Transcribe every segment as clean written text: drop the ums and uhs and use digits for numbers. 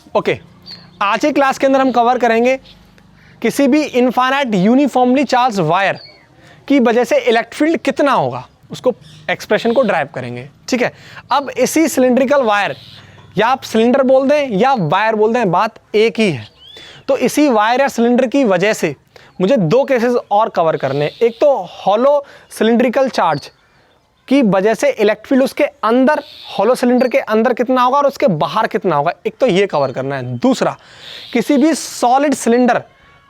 Okay, आज की class के अंदर हम कवर करेंगे किसी भी इनफाइनाइट यूनिफॉर्मली चार्ज वायर की वजह से इलेक्ट्रिक फील्ड कितना होगा, उसको एक्सप्रेशन को ड्राइव करेंगे। ठीक है, अब इसी सिलिंड्रिकल वायर, या आप सिलेंडर बोल दें या वायर बोल दें, बात एक ही है। तो इसी वायर या सिलेंडर की वजह से मुझे दो केसेस और कवर करने हैं। एक तो हॉलो सिलिंड्रिकल चार्ज की वजह से इलेक्ट्रिक फील्ड उसके अंदर, हॉलो सिलेंडर के अंदर कितना होगा और उसके बाहर कितना होगा, एक तो ये कवर करना है। दूसरा, किसी भी सॉलिड सिलेंडर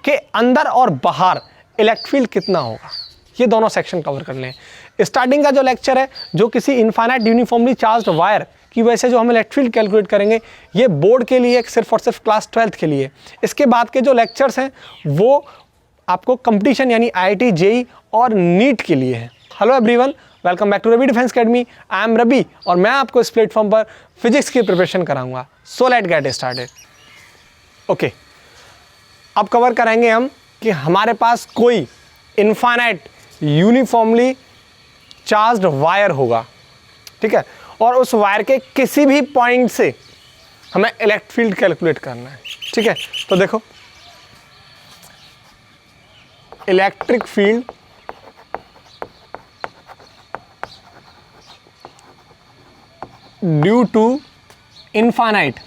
के अंदर और बाहर इलेक्ट्रिक फील्ड कितना होगा, ये दोनों सेक्शन कवर करने हैं। स्टार्टिंग का जो लेक्चर है, जो किसी इनफाइनाइट यूनिफॉर्मली चार्ज्ड वायर की वजह से जो हम इलेक्ट्रिक फील्ड कैलकुलेट करेंगे, ये बोर्ड के लिए सिर्फ और सिर्फ क्लास 12th के लिए। इसके बाद के जो लेक्चर्स हैं वो आपको कंपटीशन यानी IIT JEE और नीट के लिए है। Hello everyone, welcome back to Ravi defence academy. I am Ravi और मैं आपको इस प्लेटफॉर्म पर फिजिक्स की प्रिपरेशन कराऊंगा। So let get started. Okay, अब कवर करेंगे हम कि हमारे पास कोई इनफाइनाइट यूनिफॉर्मली चार्ज्ड वायर होगा, ठीक है, और उस वायर के किसी भी पॉइंट से हमें इलेक्ट्रिक फील्ड कैलकुलेट करना है। ठीक है, तो देखो, electric field due to infinite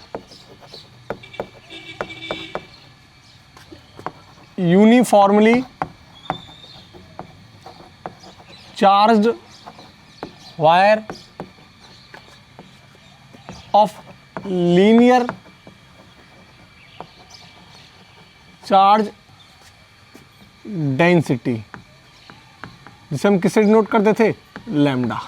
uniformly charged wire of linear charge density, जिसे हम किससे डिनोट करते थे, लैम्डा।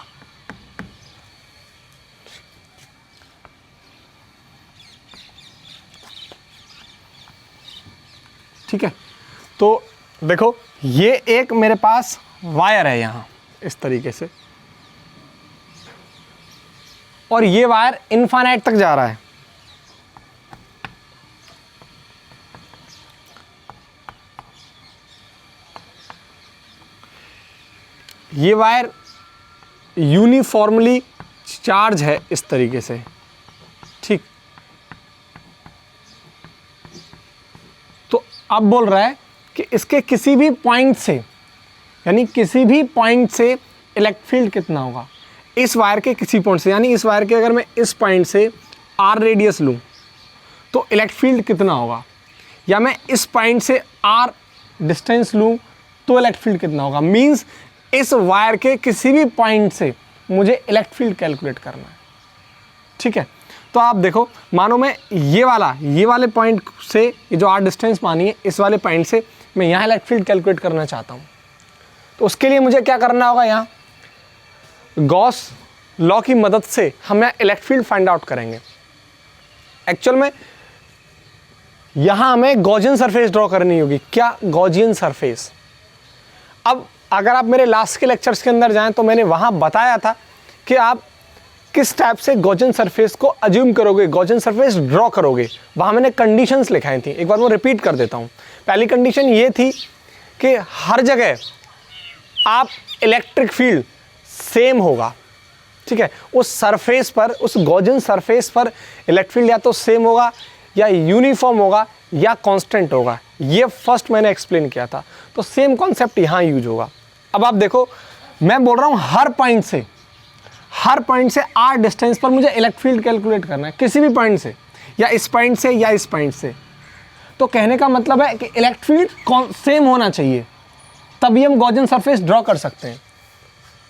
ठीक है, तो देखो, ये एक मेरे पास वायर है यहां इस तरीके से, और ये वायर इनफाइनाइट तक जा रहा है। ये वायर यूनिफॉर्मली चार्ज है इस तरीके से। ठीक, तो अब बोल रहा है कि इसके किसी भी पॉइंट से, यानी किसी भी पॉइंट से इलेक्ट्रिक फील्ड कितना होगा। इस वायर के किसी पॉइंट से, यानी इस वायर के अगर मैं इस पॉइंट से r रेडियस लूँ तो इलेक्ट्रिक फील्ड कितना होगा, या मैं इस पॉइंट से r डिस्टेंस लूँ तो इलेक्ट्रिक फील्ड कितना होगा। मींस इस वायर के किसी भी पॉइंट से मुझे इलेक्ट्रिक फील्ड कैलकुलेट करना है। ठीक है, तो आप देखो, मानो मैं ये वाले पॉइंट से, ये जो r डिस्टेंस मानी है, इस वाले पॉइंट से मैं यहाँ इलेक्ट्रिक फील्ड कैलकुलेट करना चाहता हूँ। तो उसके लिए मुझे क्या करना होगा, यहाँ गॉस लॉ की मदद से हम यहाँ इलेक्ट्रिक फील्ड फाइंड आउट करेंगे। एक्चुअल में यहाँ हमें गॉसियन सरफेस ड्रॉ करनी होगी। क्या, गॉसियन सरफेस। अब अगर आप मेरे लास्ट के लेक्चर्स के अंदर जाएं तो मैंने वहाँ बताया था कि आप किस टाइप से गॉसियन सरफेस को अज्यूम करोगे, गॉसियन सरफेस ड्रॉ करोगे। वहाँ मैंने कंडीशंस लिखाई थी, एक बार वो रिपीट कर देता हूँ। पहली कंडीशन ये थी कि हर जगह आप इलेक्ट्रिक फील्ड सेम होगा। ठीक है, उस सरफेस पर, उस गॉसियन सरफेस पर इलेक्ट्रिक फील्ड या तो सेम होगा, या यूनिफॉर्म होगा, या कांस्टेंट होगा। ये फर्स्ट मैंने एक्सप्लेन किया था। तो सेम कॉन्सेप्ट यहाँ यूज होगा। अब आप देखो, मैं बोल रहा हूँ हर पॉइंट से r डिस्टेंस पर मुझे इलेक्ट्रिक फील्ड कैलकुलेट करना है, किसी भी पॉइंट से, या इस पॉइंट से या इस पॉइंट से। तो कहने का मतलब है कि इलेक्ट्रिक फील्ड सेम होना चाहिए, तभी हम गॉसियन सरफेस ड्रॉ कर सकते हैं।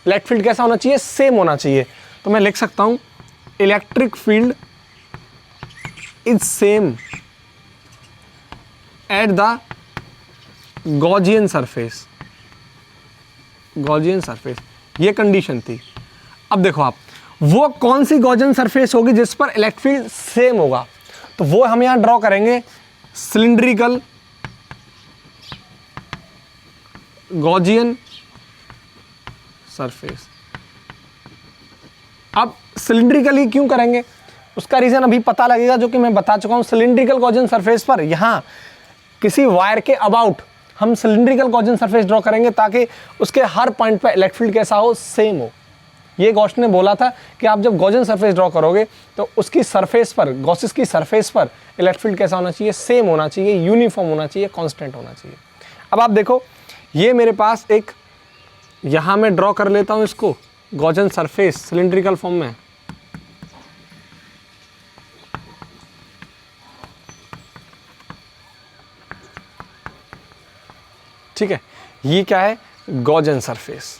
इलेक्ट्रिक फील्ड कैसा होना चाहिए, सेम होना चाहिए। तो मैं लिख सकता हूँ electric field is same at the Gaussian surface. Gaussian surface, ये कंडीशन थी। अब देखो आप, वो कौन सी गॉसियन सरफेस होगी जिस पर इलेक्ट्रिक फील्ड सेम होगा, तो वो हम यहां ड्रॉ करेंगे सिलिंड्रिकल गॉसियन सरफेस। अब सिलिंड्रिकली क्यों करेंगे, उसका रीजन अभी पता लगेगा, जो कि मैं बता चुका हूं। सिलिंड्रिकल गॉसियन सरफेस पर यहां किसी वायर के अबाउट हम सिलिंड्रिकल गॉसियन सरफेस ड्रॉ करेंगे, ताकि उसके हर पॉइंट पर इलेक्ट्रिक फील्ड कैसा हो, सेम हो। ये गॉस ने बोला था कि आप जब गॉसियन सरफेस ड्रॉ करोगे तो उसकी सरफेस पर, गॉसिस की सरफेस पर इलेक्ट्रिक फील्ड कैसा होना चाहिए, सेम होना चाहिए, यूनिफॉर्म होना चाहिए, कांस्टेंट होना चाहिए। अब आप देखो ये मेरे पास एक, यहाँ मैं ड्रॉ कर लेता हूँ इसको, गॉसियन सरफेस सिलिंड्रिकल फॉर्म में, ठीक है, ये क्या है, गॉसियन सरफेस।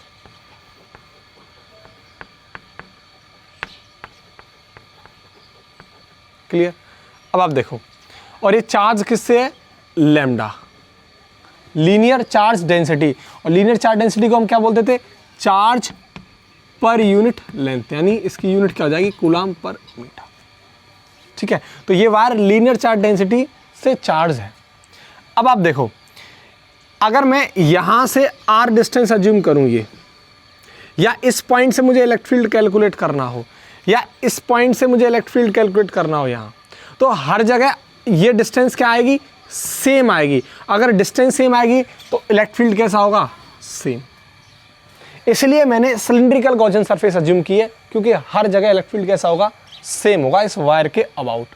क्लियर। अब आप देखो, और ये चार्ज किससे है, लैम्डा, लीनियर चार्ज डेंसिटी। और लीनियर चार्ज डेंसिटी को हम क्या बोलते थे, चार्ज पर यूनिट लेंथ, यानी इसकी यूनिट क्या हो जाएगी, कूलम पर मीटर। ठीक है, तो ये वायर लीनियर चार्ज डेंसिटी से चार्ज है। अब आप देखो, अगर मैं यहां से r डिस्टेंस अज्यूम करूं ये, या इस पॉइंट से मुझे इलेक्ट्रिक फील्ड कैलकुलेट करना हो, या इस पॉइंट से मुझे इलेक्ट्रिक फील्ड कैलकुलेट करना हो यहाँ, तो हर जगह ये डिस्टेंस क्या आएगी, सेम आएगी। अगर डिस्टेंस सेम आएगी तो इलेक्ट्रिक फील्ड कैसा होगा, सेम। इसलिए मैंने सिलिंड्रिकल गॉसियन सरफेस अज्यूम की है, क्योंकि हर जगह इलेक्ट्रिक फील्ड कैसा होगा, सेम होगा इस वायर के अबाउट।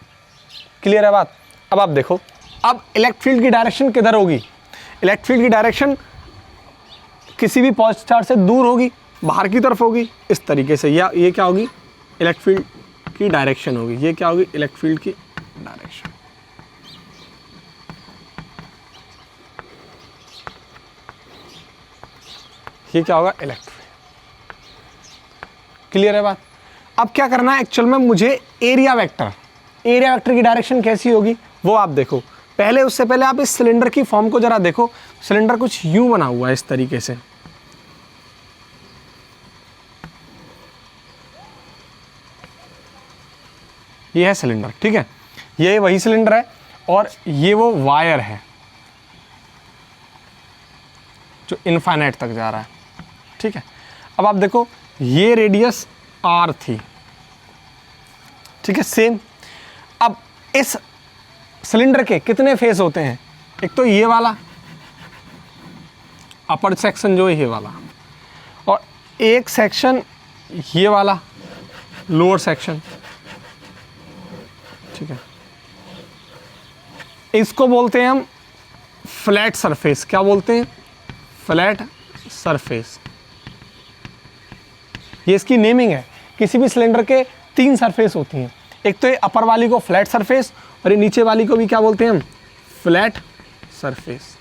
क्लियर है बात। अब आप देखो, अब इलेक्ट्रिक फील्ड की डायरेक्शन किधर होगी, इलेक्ट्रिक फील्ड की डायरेक्शन किसी भी पॉजिटिव चार्ज से दूर होगी, बाहर की तरफ होगी, इस तरीके से। या ये क्या होगी, इलेक्ट्रिक फील्ड की डायरेक्शन होगी, ये क्या होगी, इलेक्ट्रिक फील्ड की डायरेक्शन। ये क्या होगा, इलेक्ट्रिक। क्लियर है बात। अब क्या करना है, एक्चुअल में मुझे एरिया वेक्टर की डायरेक्शन कैसी होगी वो आप देखो। पहले, उससे पहले आप इस सिलेंडर की फॉर्म को जरा देखो। सिलेंडर कुछ यूं बना हुआ है इस तरीके से, ये है सिलेंडर, ठीक है, ये वही सिलेंडर है और ये वो वायर है जो इनफाइनाइट तक जा रहा है, ठीक है। अब आप देखो, ये रेडियस r थी, ठीक है, सेम। अब इस सिलेंडर के कितने फेस होते हैं, एक तो ये वाला अपर सेक्शन जो है ये वाला, और एक सेक्शन ये वाला लोअर सेक्शन, ठीक है। इसको बोलते हैं हम फ्लैट सरफेस। क्या बोलते हैं, फ्लैट सरफेस। ये इसकी नेमिंग है। किसी भी सिलेंडर के 3 सरफेस होती हैं, एक तो ये अपर वाली को फ्लैट सरफेस, और ये नीचे वाली को भी क्या बोलते हैं हम, फ्लैट सरफेस।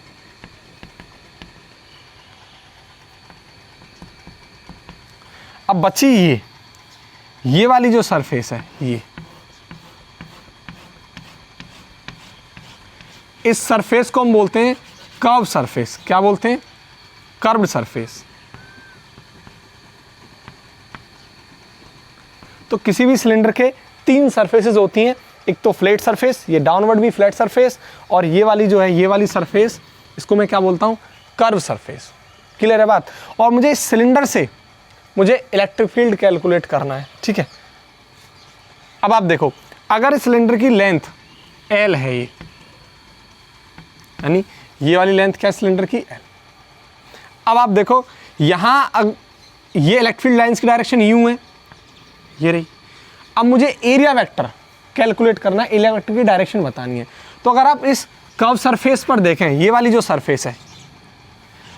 अब बची ये वाली जो सरफेस है, ये इस सरफेस को हम बोलते हैं कर्व सरफेस। क्या बोलते हैं, कर्व्ड सरफेस। तो किसी भी सिलेंडर के 3 सरफेसेस होती हैं, एक तो फ्लैट सरफेस, ये डाउनवर्ड भी फ्लैट सरफेस, और ये वाली जो है, ये वाली सरफेस, इसको मैं क्या बोलता हूँ, कर्व सरफेस। क्लियर है बात। और मुझे इस सिलेंडर से मुझे इलेक्ट्रिक फील्ड कैलकुलेट करना है, ठीक है। अब आप देखो, अगर इस सिलेंडर की लेंथ L है, ये यानी ये वाली लेंथ क्या है सिलेंडर की, L। अब आप देखो, यहाँ ये इलेक्ट्रिक फील्ड लाइंस की डायरेक्शन यूं है, ये रही। अब मुझे एरिया वेक्टर कैलकुलेट करना है, एरिया वेक्टर की डायरेक्शन बतानी है। तो अगर आप इस कर्व सरफेस पर देखें, ये वाली जो सरफेस है,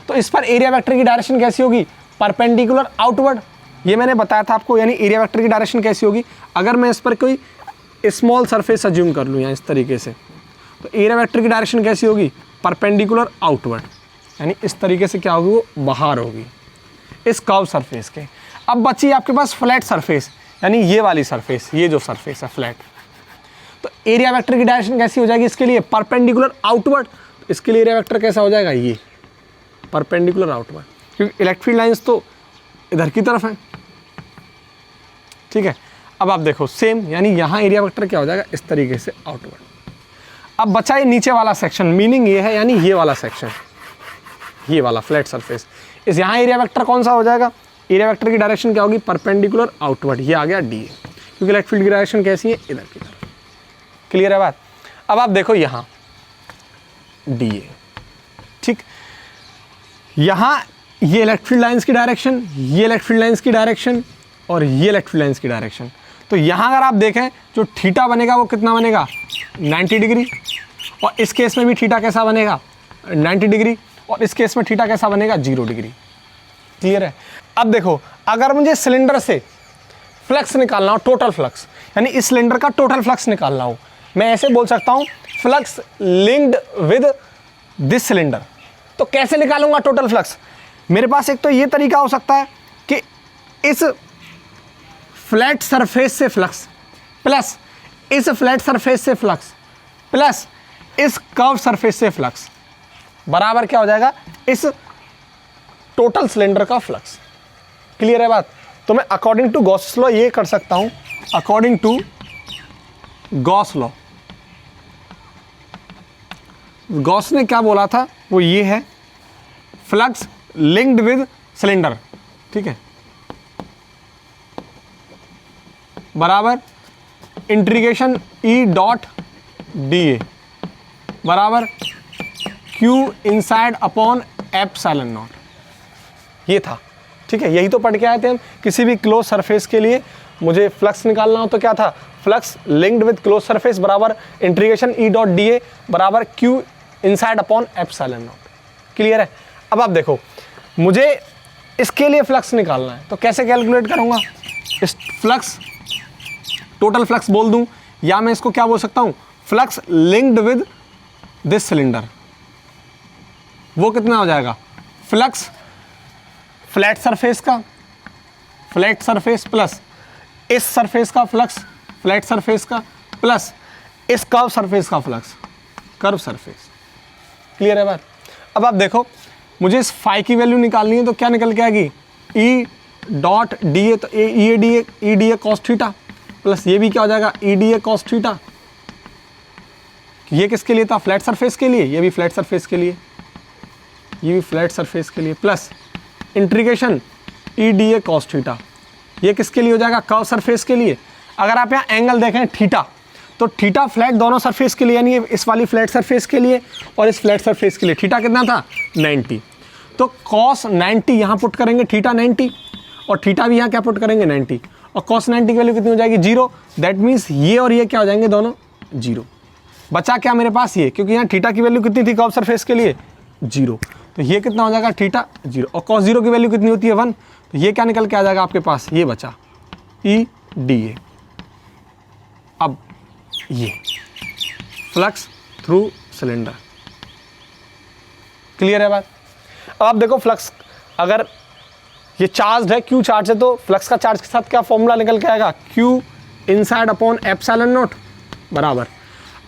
तो इस पर एरिया वेक्टर की डायरेक्शन कैसी होगी, परपेंडिकुलर आउटवर्ड। ये मैंने बताया था आपको, यानी एरिया वेक्टर की डायरेक्शन कैसी होगी। अगर मैं इस पर कोई स्मॉल सरफेस अज्यूम कर लूँ यहाँ इस तरीके से, तो एरिया वेक्टर की डायरेक्शन कैसी होगी, परपेंडिकुलर आउटवर्ड, यानी इस तरीके से क्या होगी, वो बाहर होगी इस कर्व सरफेस के। अब बची आपके पास फ्लैट सरफेस, यानी ये वाली सरफेस, ये जो सरफेस है फ्लैट, तो एरिया वेक्टर की डायरेक्शन कैसी हो जाएगी इसके लिए, परपेंडिकुलर आउटवर्ड। इसके लिए एरिया वेक्टर कैसा हो जाएगा, ये परपेंडिकुलर आउटवर्ड, क्योंकि इलेक्ट्रिक फील्ड लाइंस तो इधर की तरफ है, ठीक है। अब आप देखो सेम, यानी यहाँ एरिया वेक्टर क्या हो जाएगा, इस तरीके से आउटवर्ड। अब बचा ये नीचे वाला सेक्शन, मीनिंग ये है, यानी ये वाला सेक्शन, ये वाला फ्लैट सरफेस, इस यहाँ एरिया वेक्टर कौन सा हो जाएगा, एरिया वेक्टर की डायरेक्शन क्या होगी, परपेंडिकुलर आउटवर्ड। ये आ गया डी ए, क्योंकि इलेक्ट्रिक फील्ड की डायरेक्शन कैसी है, इधर की तरफ। क्लियर है बात। अब आप देखो यहाँ डी ए, ठीक, यहाँ ये इलेक्ट्रिक फील्ड लाइंस की डायरेक्शन, ये इलेक्ट्रिक फील्ड लाइंस की डायरेक्शन, और ये इलेक्ट्रिक लाइन्स की डायरेक्शन। तो यहाँ अगर आप देखें जो थीटा बनेगा वो कितना बनेगा 90 डिग्री, और इस केस में भी थीटा कैसा बनेगा 90 डिग्री, और इस केस में थीटा कैसा बनेगा 0 डिग्री। क्लियर है। अब देखो अगर मुझे सिलेंडर से फ्लक्स निकालना हो, टोटल फ्लक्स, यानी इस सिलेंडर का टोटल फ्लक्स निकालना हो, मैं ऐसे बोल सकता हूँ flux linked with this cylinder. तो कैसे निकालूंगा टोटल फ्लक्स? मेरे पास एक तो ये तरीका हो सकता है कि इस फ्लैट सरफेस से फ्लक्स प्लस इस फ्लैट सरफेस से फ्लक्स प्लस इस कर्व सरफेस से फ्लक्स बराबर क्या हो जाएगा इस टोटल सिलेंडर का फ्लक्स। क्लियर है बात? तो मैं अकॉर्डिंग टू गॉस लॉ ये कर सकता हूं, according to Gauss law, Gauss ने क्या बोला था वो ये है, फ्लक्स लिंक्ड विद सिलेंडर, ठीक है, बराबर integration E dot d A बराबर Q inside upon epsilon naught, ये था। ठीक है, यही तो पढ़ के आए थे हम। किसी भी क्लोज सरफेस के लिए मुझे फ्लक्स निकालना हो तो क्या था, flux linked with close surface बराबर integration E dot d A बराबर Q inside upon epsilon naught. Clear है? अब आप देखो मुझे इसके लिए फ्लक्स निकालना है तो कैसे कैलकुलेट करूंगा, इस फ्लक्स टोटल फ्लक्स बोल दूं, या मैं इसको क्या बोल सकता हूं, flux linked with this cylinder. वो कितना हो जाएगा, फ्लक्स फ्लैट सरफेस का, फ्लैट सरफेस प्लस इस सरफेस का फ्लक्स फ्लैट सरफेस का प्लस इस कर्व सरफेस का फ्लक्स कर्व सरफेस। क्लियर है बात? अब आप देखो मुझे इस फाई की वैल्यू निकालनी है तो क्या निकल के आएगी, ई डॉट डी ए, तो ई डी ए कॉस थीटा प्लस ये भी क्या हो जाएगा ई डी ए कॉस थीटा। ये किसके लिए था, फ्लैट सरफेस के लिए, ये भी फ्लैट सरफेस के लिए, ये भी फ्लैट सरफेस के लिए, प्लस इंटीग्रेशन ई डी ए कॉस थीटा, ये किसके लिए हो जाएगा, कर्व सरफेस के लिए। अगर आप यहाँ एंगल देखें थीटा, तो थीटा फ्लैट दोनों सरफेस के लिए, यानी इस वाली फ्लैट सरफेस के लिए और इस फ्लैट सरफेस के लिए थीटा कितना था 90। तो कॉस 90 यहाँ पुट करेंगे, थीटा 90, और थीटा भी यहाँ क्या पुट करेंगे 90, और कॉस 90 की वैल्यू कितनी हो जाएगी 0। दैट मीन्स ये और ये क्या हो जाएंगे दोनों 0। बचा क्या मेरे पास ये, क्योंकि यहाँ थीटा की वैल्यू कितनी थी कर्व सरफेस के लिए 0, तो ये कितना हो जाएगा थीटा 0, और कॉस 0 की वैल्यू कितनी होती है 1, तो ये क्या निकल के आ जाएगा आपके पास, ये बचा ई डी ए। अब ये फ्लक्स थ्रू सिलेंडर। क्लियर है बात? अब आप देखो फ्लक्स अगर ये चार्ज है, क्यू चार्ज है, तो फ्लक्स का चार्ज के साथ क्या फॉर्मूला निकल के आएगा, Q inside upon epsilon naught बराबर।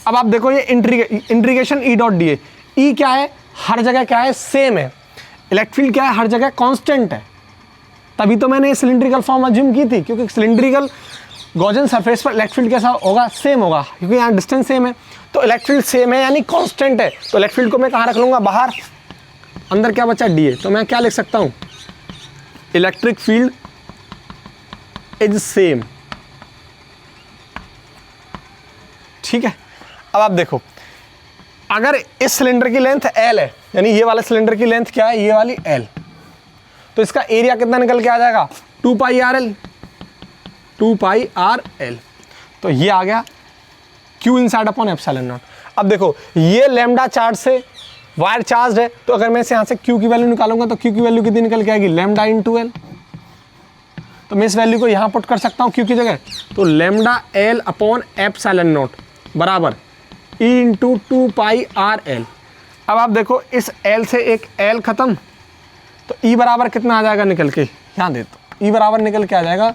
अब आप देखो ये integration E dot d A, E क्या है, हर जगह क्या है सेम है, इलेक्ट्रिक फील्ड क्या है हर जगह कांस्टेंट है, तभी तो मैंने ये सिलिंड्रिकल फॉर्म अज्यूम की थी, क्योंकि सिलिंड्रिकल गॉसियन सरफेस पर इलेक्ट्रिक फील्ड कैसा होगा, सेम होगा, क्योंकि यहाँ डिस्टेंस सेम है, तो इलेक्ट्रिक फील्ड सेम है यानी कांस्टेंट है, तो इलेक्ट्रिक फील्ड को मैं कहाँ रख लूँगा, बाहर। अंदर क्या बचा डी ए, तो मैं क्या लिख सकता हूँ, इलेक्ट्रिक फील्ड इज सेम। ठीक है, अब आप देखो अगर इस सिलेंडर की लेंथ L है, यानी ये वाले सिलेंडर की लेंथ क्या है, ये वाली L, तो इसका एरिया कितना निकल के आ जाएगा 2 pi R L, 2 pi R L, तो ये आ गया Q inside upon epsilon naught. अब देखो ये लैम्डा चार्ज से वायर चार्ज है, तो अगर मैं इसे यहाँ से Q की वैल्यू निकालूंगा तो Q की वैल्यू कितनी निकल के आएगी, लैम्डा इंटू एल, तो मैं इस वैल्यू को यहाँ पुट कर सकता हूँ Q की जगह, तो lambda L upon epsilon naught बराबर E into 2 pi R L. अब आप देखो इस L से एक L खत्म, तो E बराबर कितना आ जाएगा निकल के, यहाँ दे तो E बराबर निकल के आ जाएगा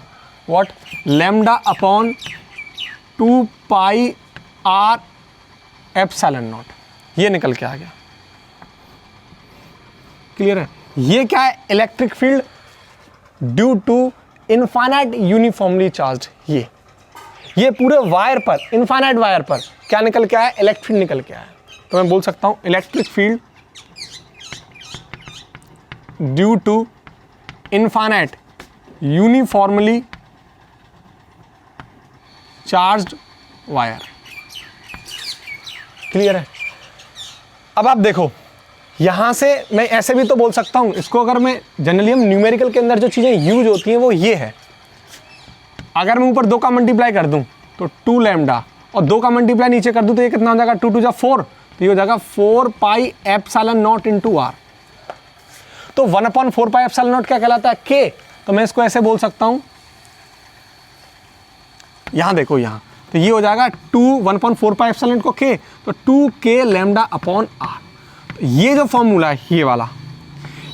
what, lambda upon 2 pi R epsilon naught, ये निकल के आ गया। क्लियर है? ये क्या है, electric field due to infinite uniformly charge. ये पूरे वायर पर, इनफाइनाइट वायर पर क्या निकल के आया, इलेक्ट्रिक फील्ड निकल के आया। तो मैं बोल सकता हूं electric field due to infinite uniformly charged wire. Clear है? अब आप देखो यहां से मैं ऐसे भी तो बोल सकता हूं इसको, अगर मैं जनरली हम न्यूमेरिकल के अंदर जो चीजें यूज होती हैं वो ये है अगर मैं ऊपर 2 का मल्टीप्लाई कर दूं तो 2 लैम्डा, और 2 का मल्टीप्लाई नीचे कर दूं तो ये कितना हो जाएगा, 2 2 4, तो ये हो जाएगा 4 pi epsilon naught into R. तो 1/4 पाई एप्सिलॉन नॉट क्या कहलाता है, के। तो मैं इसको ऐसे बोल सकता हूं, यहां देखो यहां, तो ये हो जाएगा 1/4 पाई एप्सिलॉन नॉट को के, तो 2k लैम्डा अपॉन आर। ये जो फॉर्मूला है ये वाला,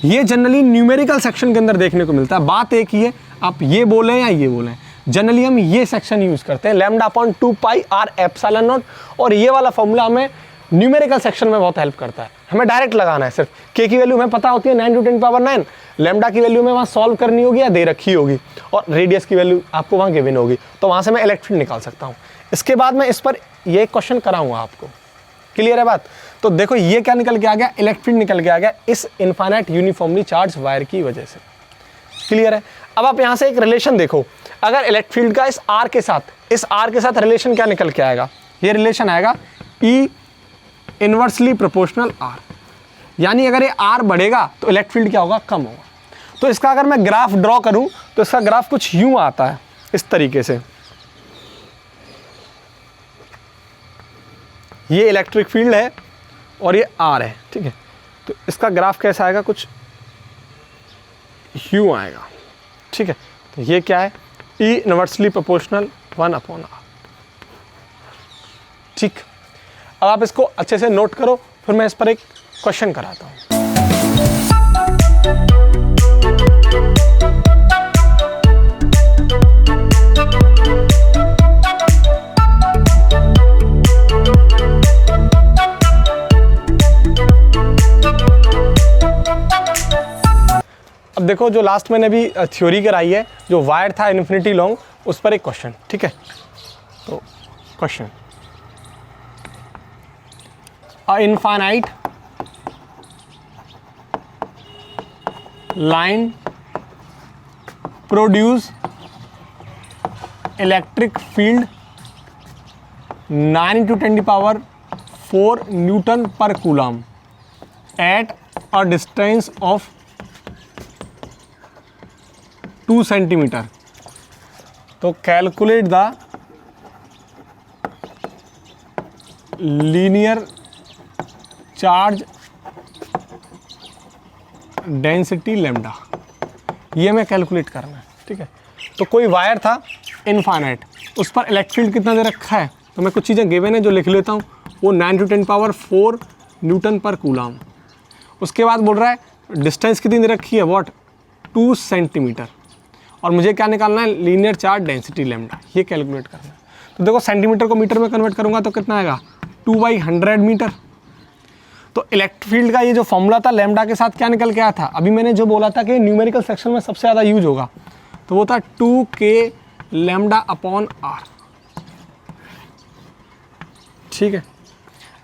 ये जनरली न्यूमेरिकल सेक्शन के अंदर देखने को मिलता है। बात एक ही है, आप ये बोलें या ये बोलें, जनरली हम ये सेक्शन यूज करते हैं, lambda upon 2 pi R epsilon naught. और ये वाला फॉर्मूला हमें न्यूमेरिकल सेक्शन में बहुत हेल्प करता है। हमें डायरेक्ट लगाना है, सिर्फ के की वैल्यू हमें पता होती है 9 × 10⁹, लैम्डा की वैल्यू में वहाँ सॉल्व करनी होगी या दे रखी होगी, और रेडियस की वैल्यू आपको वहाँ गिवन होगी, तो वहाँ से मैं इलेक्ट्रिक फील्ड निकाल सकता हूँ। इसके बाद मैं इस पर ये क्वेश्चन कराऊंगा आपको। क्लियर है बात? तो देखो ये क्या निकल के आ गया, इलेक्ट्रिक फील्ड निकल के आ गया इस इनफाइनाइट यूनिफॉर्मली चार्ज वायर की वजह से। क्लियर है? अब आप यहाँ से एक रिलेशन देखो, अगर इलेक्ट्रिक फील्ड का इस आर के साथ रिलेशन क्या निकल के आएगा, ये रिलेशन आएगा ई इनवर्सली प्रोपोर्शनल आर, यानी अगर ये आर बढ़ेगा तो इलेक्ट्रिक फील्ड क्या होगा, कम होगा। तो इसका अगर मैं ग्राफ ड्रॉ करूं तो इसका ग्राफ कुछ यूं आता है, इस तरीके से। ये इलेक्ट्रिक फील्ड है और ये आर है, ठीक है। तो इसका ग्राफ कैसा आएगा, कुछ यूं आएगा, ठीक है। तो ये क्या है, ई इनवर्सली प्रोपोर्शनल 1/r, ठीक। अब आप इसको अच्छे से नोट करो, फिर मैं इस पर एक क्वेश्चन कराता हूं। अब देखो, जो लास्ट मैंने भी थ्योरी कराई है, जो वायर था इन्फिनिटी लॉन्ग, उस पर एक क्वेश्चन, ठीक है। तो question, a infinite line produce electric field 9 × 10⁴ Newton per coulomb at a distance of 2 centimeter. तो calculate the linear charge density lambda, ये मैं कैलकुलेट करना है, ठीक है। तो कोई वायर था इनफाइनाइट, उस पर इलेक्ट्रिक फील्ड कितना दे रखा है, तो मैं कुछ चीज़ें गिवन है जो लिख लेता हूँ। वो 9 × 10⁴ न्यूटन पर कूलम। उसके बाद बोल रहा है डिस्टेंस कितनी दे रखी है, व्हाट, 2 सेंटीमीटर, और मुझे क्या निकालना है, लीनियर चार्ज डेंसिटी लैम्डा, ये कैलकुलेट करना है। तो देखो सेंटीमीटर को मीटर में कन्वर्ट करूँगा तो कितना आएगा, 2/100 मीटर। तो इलेक्ट्रिक फील्ड का ये जो फॉर्मूला था लैम्डा के साथ क्या निकल के आया था, अभी मैंने जो बोला था कि न्यूमेरिकल सेक्शन में सबसे ज़्यादा यूज होगा, तो वो था 2k लैम्डा अपॉन आर, ठीक है।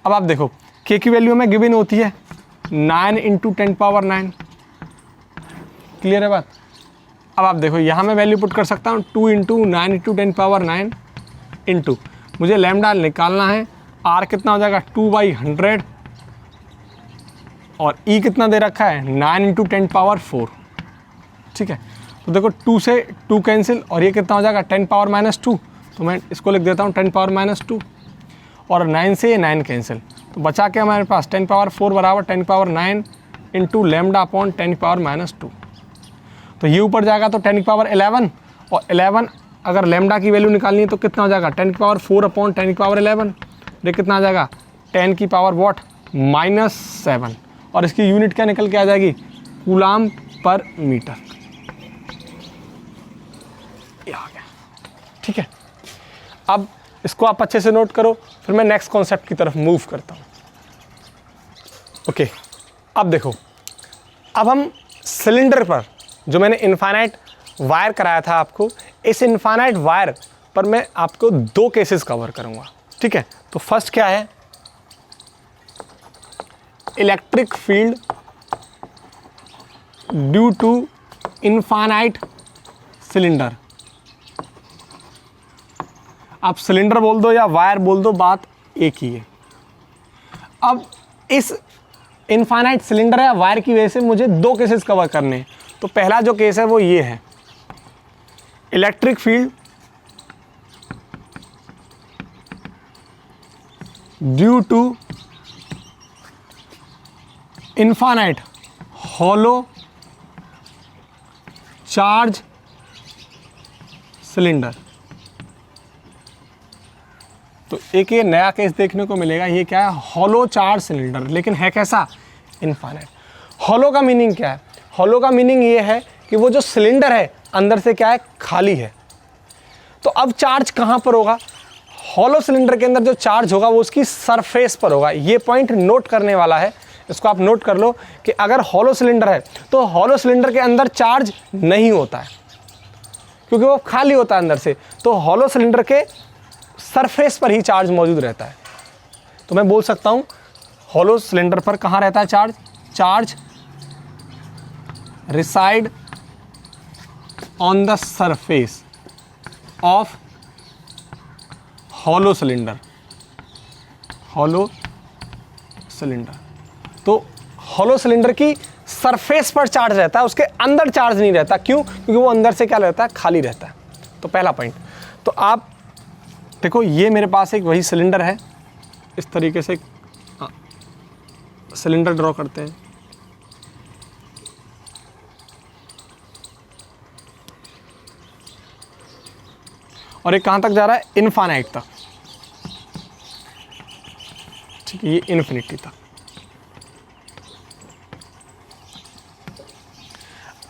अब आप देखो k की वैल्यू में गिवन होती है 9 × 10⁹। क्लियर है बात? अब आप देखो यहाँ मैं वैल्यू पुट कर सकता हूँ 2 × 9 × 10⁹ इंटू, मुझे लैम्डा निकालना है, आर कितना हो जाएगा 2/100, और ई कितना दे रखा है 9 × 10⁴, ठीक है। तो देखो 2 से 2 कैंसिल, और ये कितना हो जाएगा 10⁻², तो मैं इसको लिख देता हूँ 10⁻², और 9 से 9 कैंसिल, तो बचा के हमारे पास 10⁴ बराबर 10⁻9 इंटू लैम्डा अपॉन 10⁻²। तो ये ऊपर जाएगा तो 10⁻11, और 11 अगर लैम्डा की वैल्यू निकालनी है तो कितना हो जाएगा 10⁻4 अपॉन 10⁻11, ये कितना आ जाएगा 10⁻7, और इसकी यूनिट क्या निकल के आ जाएगी, कूलाम पर मीटर। ये आ गया, ठीक है। अब इसको आप अच्छे से नोट करो, फिर मैं नेक्स्ट कॉन्सेप्ट की तरफ मूव करता हूँ। ओके, अब देखो, अब हम सिलेंडर पर जो मैंने इनफाइनाइट वायर कराया था आपको, इस इनफाइनाइट वायर पर मैं आपको 2 केसेस कवर करूँगा, ठीक है। तो फर्स्ट क्या है, electric field due to infinite cylinder. आप सिलेंडर बोल दो या वायर बोल दो, बात एक ही है। अब इस इनफाइनाइट सिलेंडर या वायर की वजह से मुझे 2 केसेस कवर करने हैं। तो पहला जो केस है वो ये है, electric field due to infinite hollow charge cylinder. तो एक ये नया केस देखने को मिलेगा, ये क्या है, हॉलो चार्ज सिलेंडर, लेकिन है कैसा, इनफाइनाइट। हॉलो का मीनिंग क्या है, हॉलो का मीनिंग ये है कि वो जो सिलेंडर है अंदर से क्या है, खाली है। तो अब चार्ज कहाँ पर होगा, हॉलो सिलेंडर के अंदर जो चार्ज होगा वो उसकी सरफेस पर होगा। ये पॉइंट नोट करने वाला है, इसको आप नोट कर लो कि अगर हॉलो सिलेंडर है तो हॉलो सिलेंडर के अंदर चार्ज नहीं होता है क्योंकि वो खाली होता है अंदर से। तो हॉलो सिलेंडर के सरफेस पर ही चार्ज मौजूद रहता है। तो मैं बोल सकता हूं हॉलो सिलेंडर पर कहाँ रहता है charge, charge reside on the surface of hollow cylinder, hollow cylinder. तो हॉलो सिलेंडर की सरफेस पर चार्ज रहता है, उसके अंदर चार्ज नहीं रहता। क्यों, क्योंकि वो अंदर से क्या रहता है, खाली रहता है। तो पहला पॉइंट। तो आप देखो ये मेरे पास एक वही सिलेंडर है, इस तरीके से सिलेंडर ड्रॉ करते हैं। और ये कहाँ तक जा रहा है, इनफाइनाइट तक, ठीक है, ये इन्फिनिटी तक।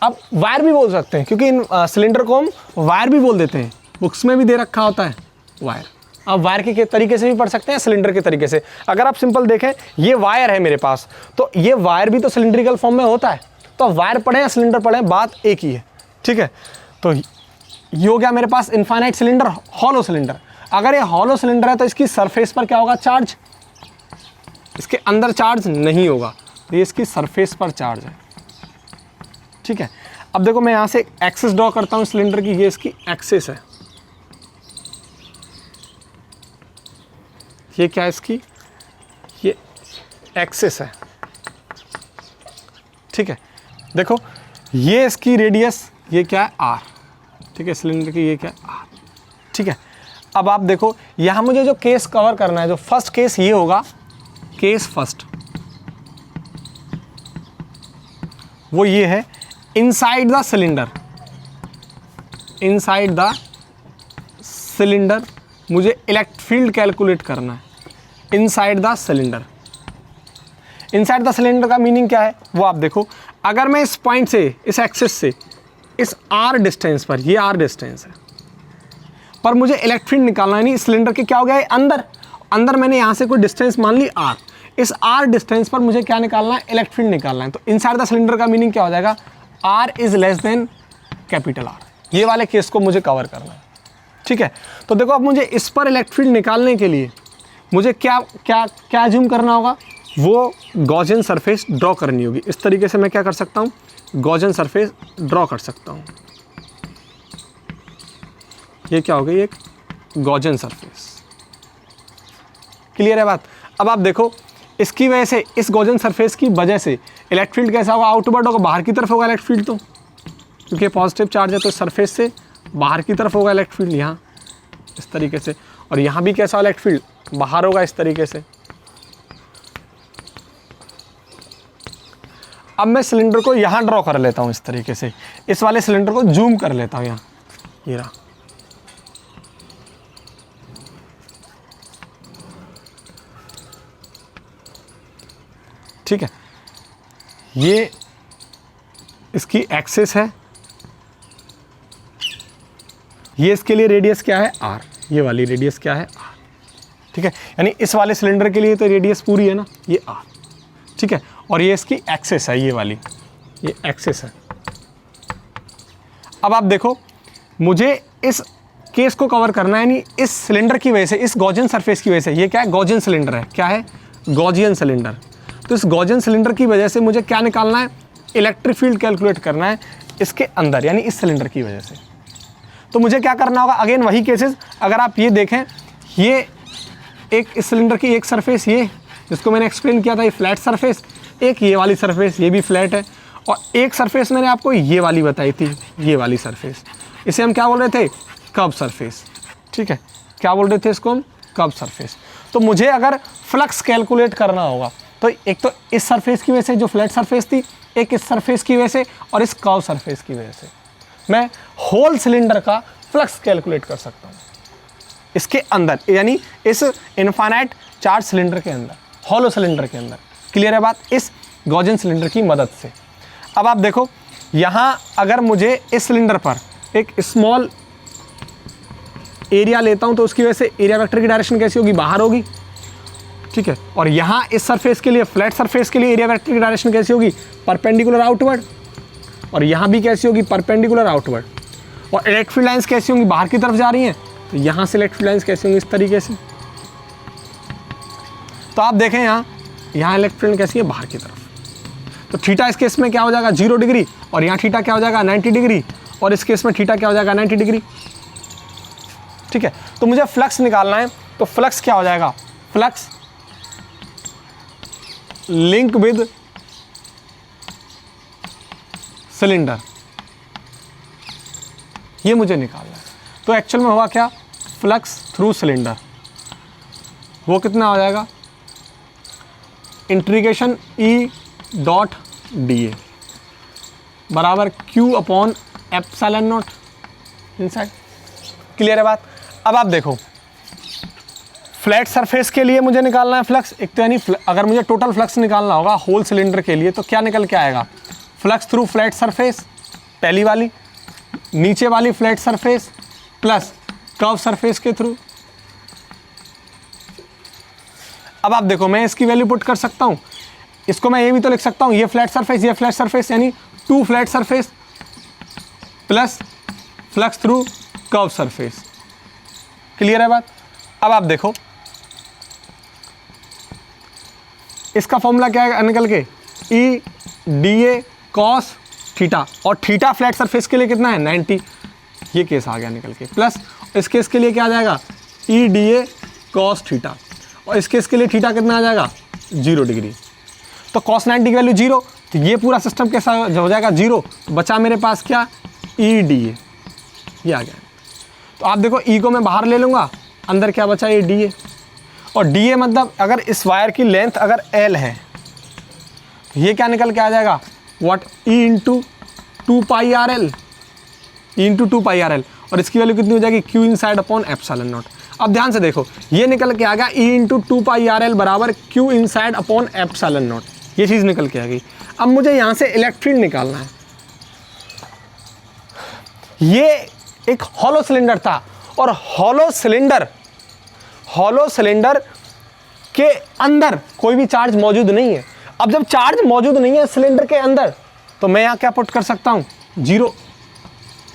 अब वायर भी बोल सकते हैं क्योंकि इन सिलेंडर को हम वायर भी बोल देते हैं, बुक्स में भी दे रखा होता है वायर। आप वायर के तरीके से भी पढ़ सकते हैं, सिलेंडर के तरीके से। अगर आप सिंपल देखें, ये वायर है मेरे पास, तो ये वायर भी तो सिलेंड्रिकल फॉर्म में होता है। तो वायर पढ़ें या सिलेंडर पढ़ें, बात एक ही है, ठीक है। तो ये हो गया मेरे पास इनफाइनाइट सिलेंडर, हॉलो सिलेंडर। अगर ये हॉलो सिलेंडर है तो इसकी सरफेस पर क्या होगा, चार्ज, इसके अंदर चार्ज नहीं होगा। तो ये इसकी सरफेस पर चार्ज है, ठीक है। अब देखो मैं यहाँ से एक्सिस ड्रॉ करता हूँ सिलेंडर की, ये इसकी एक्सिस है। ये क्या है इसकी, ये एक्सिस है, ठीक है। देखो ये इसकी रेडियस, ये क्या है, आर, ठीक है, सिलेंडर की ये क्या है, आर, ठीक है। अब आप देखो यहाँ मुझे जो केस कवर करना है, जो फर्स्ट केस ये होगा, केस फर्स्ट, वो ये है inside the cylinder, inside the cylinder मुझे इलेक्ट्रिक फील्ड कैलकुलेट करना है inside the cylinder. Inside the cylinder का मीनिंग क्या है वो आप देखो। अगर मैं इस पॉइंट से, इस एक्सिस से, इस आर डिस्टेंस पर, ये आर डिस्टेंस है, पर मुझे इलेक्ट्रिक फील्ड निकालना है, नहीं सिलेंडर के क्या हो गया है, अंदर, अंदर मैंने यहाँ से कोई डिस्टेंस मान ली आर, इस आर डिस्टेंस पर मुझे क्या निकालना है, इलेक्ट्रिक फील्ड निकालना है। तो इनसाइड द सिलेंडर का मीनिंग क्या हो जाएगा, R is less than capital R. ये वाले केस को मुझे कवर करना है, ठीक है। तो देखो अब मुझे इस पर इलेक्ट्रिक फील्ड निकालने के लिए मुझे क्या क्या क्या जूम करना होगा, वो गॉसियन सरफेस ड्रॉ करनी होगी। इस तरीके से मैं क्या कर सकता हूँ, गॉसियन सरफेस ड्रॉ कर सकता हूँ। ये क्या हो गई, एक गॉसियन सरफेस। क्लियर है बात। अब आप देखो इसकी वजह से, इस गॉसियन सरफेस की वजह से इलेक्ट्रिक फील्ड कैसा होगा, आउटवर्ड होगा, बाहर की तरफ होगा इलेक्ट्रिक फील्ड, तो क्योंकि पॉजिटिव चार्ज है तो सरफेस से बाहर की तरफ होगा इलेक्ट्रिक फील्ड, यहाँ इस तरीके से। और यहाँ भी कैसा इलेक्ट्रिक फील्ड, बाहर होगा, इस तरीके से। अब मैं सिलेंडर को यहाँ ड्रॉ कर लेता हूँ इस तरीके से, इस वाले सिलेंडर को जूम कर लेता हूँ यहाँ, ये रहा। ठीक है, ये इसकी एक्सिस है, ये इसके लिए रेडियस क्या है, आर, ये वाली रेडियस क्या है, आर, ठीक है। यानी इस वाले सिलेंडर के लिए तो रेडियस पूरी है ना, ये आर, ठीक है। और ये इसकी एक्सिस है, ये वाली, ये एक्सिस है। अब आप देखो मुझे इस केस को कवर करना है, यानी इस सिलेंडर की वजह से, इस गॉसियन सरफेस की वजह से, ये क्या है, गॉसियन सिलेंडर है, क्या है, गॉसियन सिलेंडर। तो इस गॉसियन सिलेंडर की वजह से मुझे क्या निकालना है, इलेक्ट्रिक फील्ड कैलकुलेट करना है इसके अंदर, यानी इस सिलेंडर की वजह से। तो मुझे क्या करना होगा, अगेन वही केसेस। अगर आप ये देखें, ये एक इस सिलेंडर की एक सरफेस, ये जिसको मैंने एक्सप्लेन किया था, ये फ्लैट सरफेस, एक ये वाली सरफेस, ये भी फ्लैट है, और एक सरफेस मैंने आपको ये वाली बताई थी, ये वाली सरफेस, इसे हम क्या बोल रहे थे, कर्व सरफेस, ठीक है। क्या बोल रहे थे इसको हम, कर्व सरफेस। तो मुझे अगर फ्लक्स कैलकुलेट करना होगा तो एक तो इस सरफेस की वजह से जो फ्लैट सरफेस थी, एक इस सरफेस की वजह से और इस कर्व सरफेस की वजह से मैं होल सिलेंडर का फ्लक्स कैलकुलेट कर सकता हूँ इसके अंदर, यानी इस इनफाइनाइट चार्ज सिलेंडर के अंदर, हॉलो सिलेंडर के अंदर। क्लियर है बात, इस गॉसियन सिलेंडर की मदद से। अब आप देखो यहाँ अगर मुझे इस सिलेंडर पर एक स्मॉल एरिया लेता हूँ तो उसकी वजह से एरिया वेक्टर की डायरेक्शन कैसी होगी, बाहर होगी, ठीक है। और यहाँ इस सरफेस के लिए, फ्लैट सरफेस के लिए एरिया वेक्टर की डायरेक्शन कैसी होगी, परपेंडिकुलर आउटवर्ड। और यहाँ भी कैसी होगी, परपेंडिकुलर आउटवर्ड। और इलेक्ट्रिक फील्ड लाइंस कैसी होंगी, बाहर की तरफ जा रही हैं, तो यहाँ से इलेक्ट्रिक फील्ड लाइंस कैसी होंगी, इस तरीके से। तो आप देखें यहाँ इलेक्ट्रिक फील्ड कैसी है, बाहर की तरफ। तो थीटा इस केस में क्या हो जाएगा, 0 डिग्री, और यहाँ थीटा क्या हो जाएगा, 90 डिग्री, और इस केस में थीटा क्या हो जाएगा, 90 डिग्री, ठीक है। तो मुझे फ्लक्स निकालना है, तो फ्लक्स क्या हो जाएगा, फ्लक्स लिंक विद सिलेंडर, ये मुझे निकालना है। तो एक्चुअल में हुआ क्या, फ्लक्स थ्रू सिलेंडर वो कितना हो जाएगा, integration E dot d A बराबर Q upon epsilon naught inside. Clear है बात। अब आप देखो फ्लैट सरफेस के लिए मुझे निकालना है फ्लक्स, एक तो यानी अगर मुझे टोटल फ्लक्स निकालना होगा होल सिलेंडर के लिए तो क्या निकल के आएगा, फ्लक्स थ्रू फ्लैट सरफेस पहली वाली, नीचे वाली flat surface plus curve surface के थ्रू। अब आप देखो मैं इसकी वैल्यू पुट कर सकता हूँ, इसको मैं ये भी तो लिख सकता हूँ, ये फ्लैट सरफेस यानी 2 flat surface plus flux through curve surface. Clear है बात। अब आप देखो इसका फॉर्मूला क्या है निकल के, ई डी ए कॉस थीटा, और थीटा फ्लैट सरफेस के लिए कितना है 90, ये केस आ गया निकल के, प्लस इस केस के लिए क्या आ जाएगा, ई डी ए कॉस थीटा, और इस केस के लिए थीटा कितना आ जाएगा 0 डिग्री। तो कॉस 90 की वैल्यू 0, तो ये पूरा सिस्टम कैसा हो जाएगा 0, बचा मेरे पास क्या, ई डी ए, ये आ गया। तो आप देखो ई को मैं बाहर ले लूँगा, अंदर क्या बचा, ये डी ए, और डी ए मतलब अगर इस वायर की लेंथ अगर एल है तो ये क्या निकल के आ जाएगा, what, E into 2 pi R L, E into 2 pi R L, और इसकी वैल्यू कितनी हो जाएगी, Q inside upon epsilon naught. अब ध्यान से देखो ये निकल के आ गया E into 2 pi R L बराबर Q inside upon epsilon naught, ये चीज़ निकल के आ गई। अब मुझे यहाँ से इलेक्ट्रिक फील्ड निकालना है। ये एक हॉलो सिलेंडर था, और हॉलो सिलेंडर के अंदर कोई भी चार्ज मौजूद नहीं है। अब जब चार्ज मौजूद नहीं है सिलेंडर के अंदर तो मैं यहाँ क्या पुट कर सकता हूँ, 0,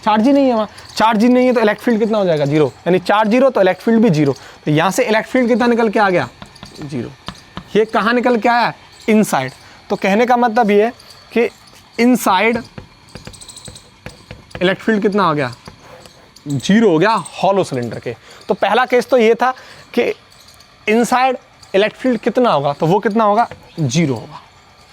चार्ज ही नहीं है, वहाँ चार्ज ही नहीं है तो इलेक्ट्रिक फील्ड कितना हो जाएगा 0, यानी चार्ज 0 तो इलेक्ट्रिक फील्ड भी 0। तो यहाँ से इलेक्ट्रिक फील्ड कितना निकल के आ गया 0। ये कहाँ निकल के आया, इनसाइड। तो कहने का मतलब ये है कि इनसाइड इलेक्ट्रिक फील्ड कितना हो गया 0 हो गया हॉलो सिलेंडर के। तो पहला केस तो ये था कि इनसाइड इलेक्ट्रिक फील्ड कितना होगा, तो वो कितना होगा 0 होगा,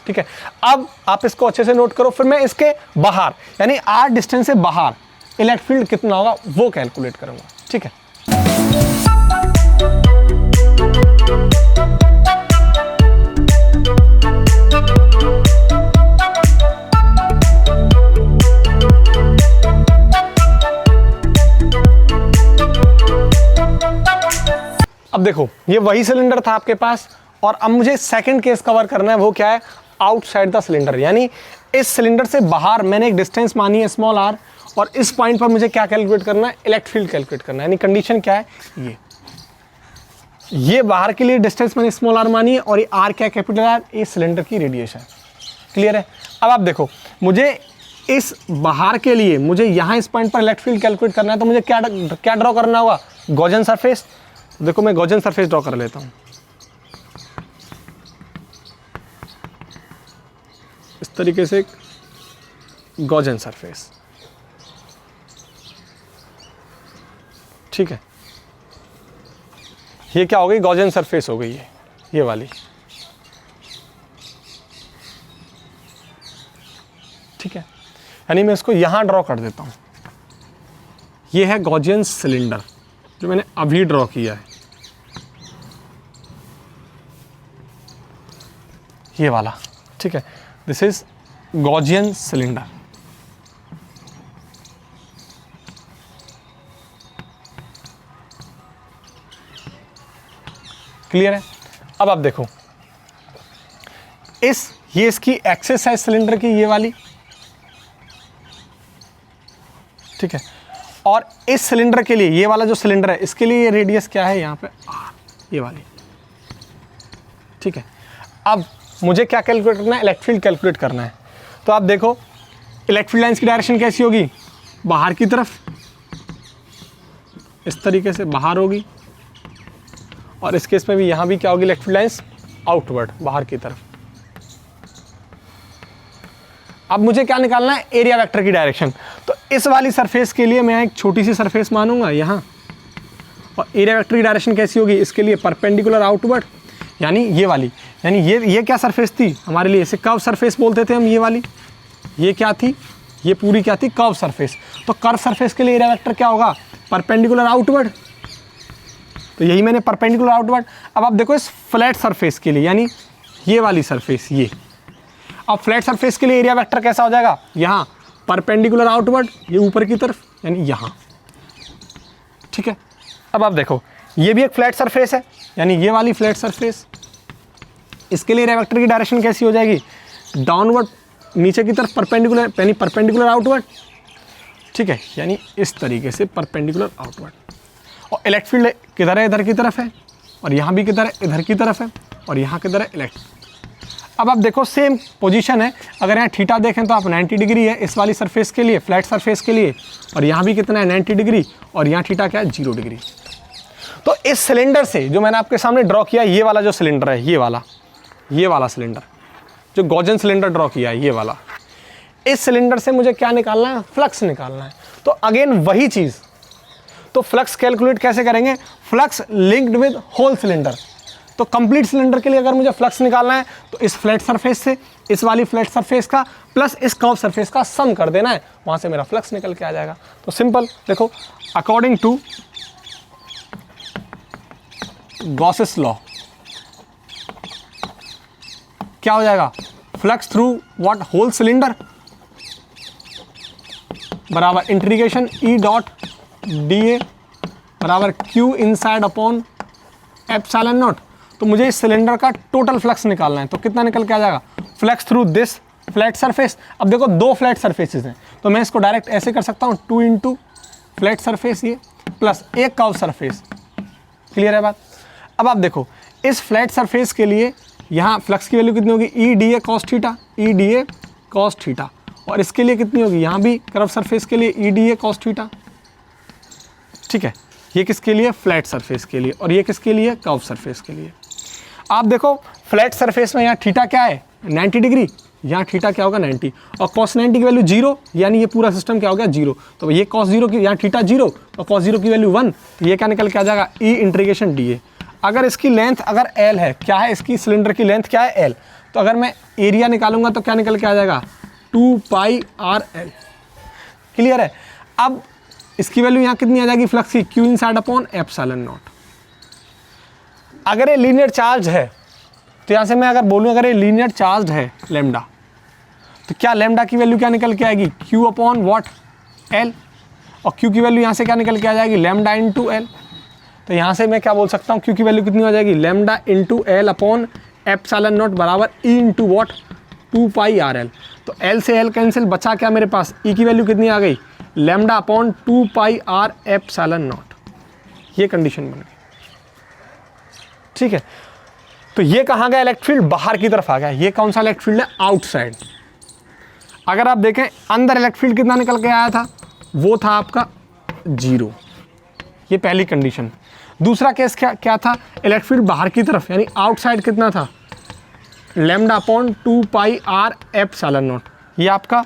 ठीक है। अब आप इसको अच्छे से नोट करो, फिर मैं इसके बाहर यानी r डिस्टेंस से बाहर इलेक्ट्रिक फील्ड कितना होगा वो कैलकुलेट करूंगा, ठीक है। अब देखो ये वही सिलेंडर था आपके पास, और अब मुझे सेकंड केस कवर करना है, वो क्या है, आउटसाइड द सिलेंडर, यानी इस सिलेंडर से बाहर मैंने एक डिस्टेंस मानी है स्मॉल r, और इस पॉइंट पर मुझे क्या कैलकुलेट करना है, इलेक्ट्रिक फील्ड कैलकुलेट करना है। यानी कंडीशन क्या है, ये बाहर के लिए डिस्टेंस मैंने स्मॉल r मानी है, और ये r क्या, कैपिटल R, ये सिलेंडर की रेडिएशन। क्लियर है। अब आप देखो मुझे इस बाहर के लिए मुझे यहाँ इस पॉइंट पर इलेक्ट्रिक फील्ड कैलकुलेट करना है, तो मुझे क्या ड्रॉ करना होगा, गॉसियन सरफेस। देखो मैं गॉसियन सरफेस ड्रॉ कर लेता हूँ, इस तरीके से गॉसियन सरफेस, ठीक है। ये क्या हो गई, गॉसियन सरफेस हो गई है ये वाली, ठीक है। यानी मैं इसको यहाँ ड्रॉ कर देता हूँ, ये है गॉसियन सिलेंडर जो मैंने अभी ड्रॉ किया है, ये वाला, ठीक है, this is Gaussian cylinder. Clear है? अब आप देखो, ये इसकी एक्सिस है सिलेंडर की, ये वाली, ठीक है, और इस सिलेंडर के लिए, ये वाला जो सिलेंडर है, इसके लिए ये रेडियस क्या है यहाँ पे r, ये वाली, ठीक है। अब मुझे क्या कैलकुलेट करना है? इलेक्ट्रिक फील्ड कैलकुलेट करना है। तो आप देखो इलेक्ट्रिक फील्ड लाइंस की डायरेक्शन कैसी होगी? बाहर की तरफ, इस तरीके से बाहर होगी, और इस केस में भी यहाँ भी क्या होगी इलेक्ट्रिक फील्ड लाइंस? आउटवर्ड, बाहर की तरफ। अब मुझे क्या निकालना है? एरिया वेक्टर की डायरेक्शन। तो इस वाली सरफेस के लिए मैं एक छोटी सी सरफेस मानूंगा यहाँ, और एरिया वेक्टर की डायरेक्शन कैसी होगी? इसके लिए परपेंडिकुलर आउटवर्ड, यानी ये वाली, यानी ये क्या सरफेस थी हमारे लिए? इसे कर्व सरफेस बोलते थे हम, ये वाली, ये क्या थी? ये पूरी क्या थी? Curve surface. तो कर्व सरफेस के लिए एरिया वेक्टर क्या होगा? Perpendicular outward. तो यही मैंने परपेंडिकुलर आउटवर्ड। अब आप देखो इस फ्लैट सरफेस के लिए, यानी ये वाली सरफेस, ये, अब फ्लैट सरफेस के लिए एरिया वेक्टर कैसा हो जाएगा? यहाँ परपेंडिकुलर आउटवर्ड, ये ऊपर की तरफ, यानी यहाँ, ठीक है। अब आप देखो ये भी एक फ्लैट सरफेस है, यानी ये वाली फ्लैट सरफेस, इसके लिए एरिया वेक्टर की डायरेक्शन कैसी हो जाएगी? डाउनवर्ड, नीचे की तरफ परपेंडिकुलर, यानी परपेंडिकुलर आउटवर्ड, ठीक है, यानी इस तरीके से परपेंडिकुलर आउटवर्ड। और इलेक्ट्रिक फील्ड किधर है? इधर की तरफ है, और यहाँ भी किधर है? इधर की तरफ है, और यहाँ किधर है? इलेक्ट्रिक। अब आप देखो सेम पोजीशन है, अगर यहाँ थीटा देखें तो आप 90 डिग्री है इस वाली सरफेस के लिए, फ्लैट सरफेस के लिए, और यहाँ भी कितना है? 90 डिग्री, और यहाँ थीटा क्या है? 0 डिग्री। तो इस सिलेंडर से जो मैंने आपके सामने ड्रॉ किया, ये वाला जो सिलेंडर है, ये वाला सिलेंडर, जो गॉसियन सिलेंडर ड्रॉ किया है, ये वाला, इस सिलेंडर से मुझे क्या निकालना है? फ्लक्स निकालना है। तो अगेन वही चीज़, तो फ्लक्स कैलकुलेट कैसे करेंगे? Flux linked with whole cylinder. तो कंप्लीट सिलेंडर के लिए अगर मुझे फ्लक्स निकालना है तो इस फ्लैट सरफेस से इस वाली फ्लैट सरफेस का प्लस इस कर्व सरफेस का सम कर देना है, वहाँ से मेरा फ्लक्स निकल के आ जाएगा। तो सिंपल देखो, अकॉर्डिंग टू गॉसेस लॉ क्या हो जाएगा? Flux through what? Whole cylinder बराबर integration E dot d A बराबर Q inside upon epsilon naught. तो मुझे इस सिलेंडर का टोटल फ्लक्स निकालना है, तो कितना निकल के आ जाएगा? Flux through this flat surface. अब देखो दो फ्लैट सरफेसेस हैं, तो मैं इसको डायरेक्ट ऐसे कर सकता हूँ, 2 इंटू फ्लैट सरफेस ये प्लस एक कर्व सरफेस। क्लियर है बात? अब आप देखो इस फ्लैट सरफेस के लिए यहाँ फ्लक्स की वैल्यू कितनी होगी? ई डी ए कॉस थीटा, ई डी ए कॉस थीटा, और इसके लिए कितनी होगी? यहाँ भी कर्व सरफेस के लिए ई डी ए कॉस थीटा, ठीक है। ये किसके लिए? फ्लैट सरफेस के लिए, और ये किसके लिए? कर्व सरफेस के लिए। आप देखो फ्लैट सरफेस में यहाँ थीटा क्या है? 90 डिग्री, यहाँ थीटा क्या होगा? 90, और कॉस 90 की वैल्यू 0, यानी ये पूरा सिस्टम क्या हो गया? 0। तो ये कॉस 0 की, यहाँ थीटा 0 और कॉस 0 की वैल्यू 1, तो ये क्या निकल के आ जाएगा? ई इंटीग्रेशन डी ए। अगर इसकी लेंथ अगर एल है, क्या है इसकी सिलेंडर की लेंथ क्या है? एल। तो अगर मैं एरिया निकालूंगा तो क्या निकल के आ जाएगा? 2 पाई आर एल। क्लियर है? अब इसकी वैल्यू यहाँ कितनी आ जाएगी फ्लक्स की? Q inside upon epsilon not. अगर ये लीनियर चार्ज है तो यहाँ से मैं अगर बोलूँ अगर ये लीनियर चार्ज है लैम्डा, तो क्या लैम्डा की वैल्यू क्या निकल के आएगी? Q upon what? एल। और क्यू की वैल्यू यहाँ से क्या निकल के आ जाएगी? Lambda into L. तो यहाँ से मैं क्या बोल सकता हूँ? क्यू की वैल्यू कितनी हो जाएगी? Lambda into L upon epsilon naught बराबर E into what? 2 pi R L. तो एल से एल कैंसिल, बचा क्या मेरे पास? ई की वैल्यू कितनी आ गई? Lambda upon 2 pi R epsilon naught. ये कंडीशन बन गई, ठीक है। तो ये कहाँ गया? इलेक्ट्रिक फील्ड बाहर की तरफ आ गया। ये कौन सा इलेक्ट्रिक फील्ड है? आउटसाइड। अगर आप देखें अंदर इलेक्ट्रिक फील्ड कितना निकल के आया था? वो था आपका 0। ये पहली कंडीशन। दूसरा केस क्या था? इलेक्ट्रिक फील्ड बाहर की तरफ, यानी आउटसाइड कितना था? Lambda upon 2 pi R epsilon naught. ये आपका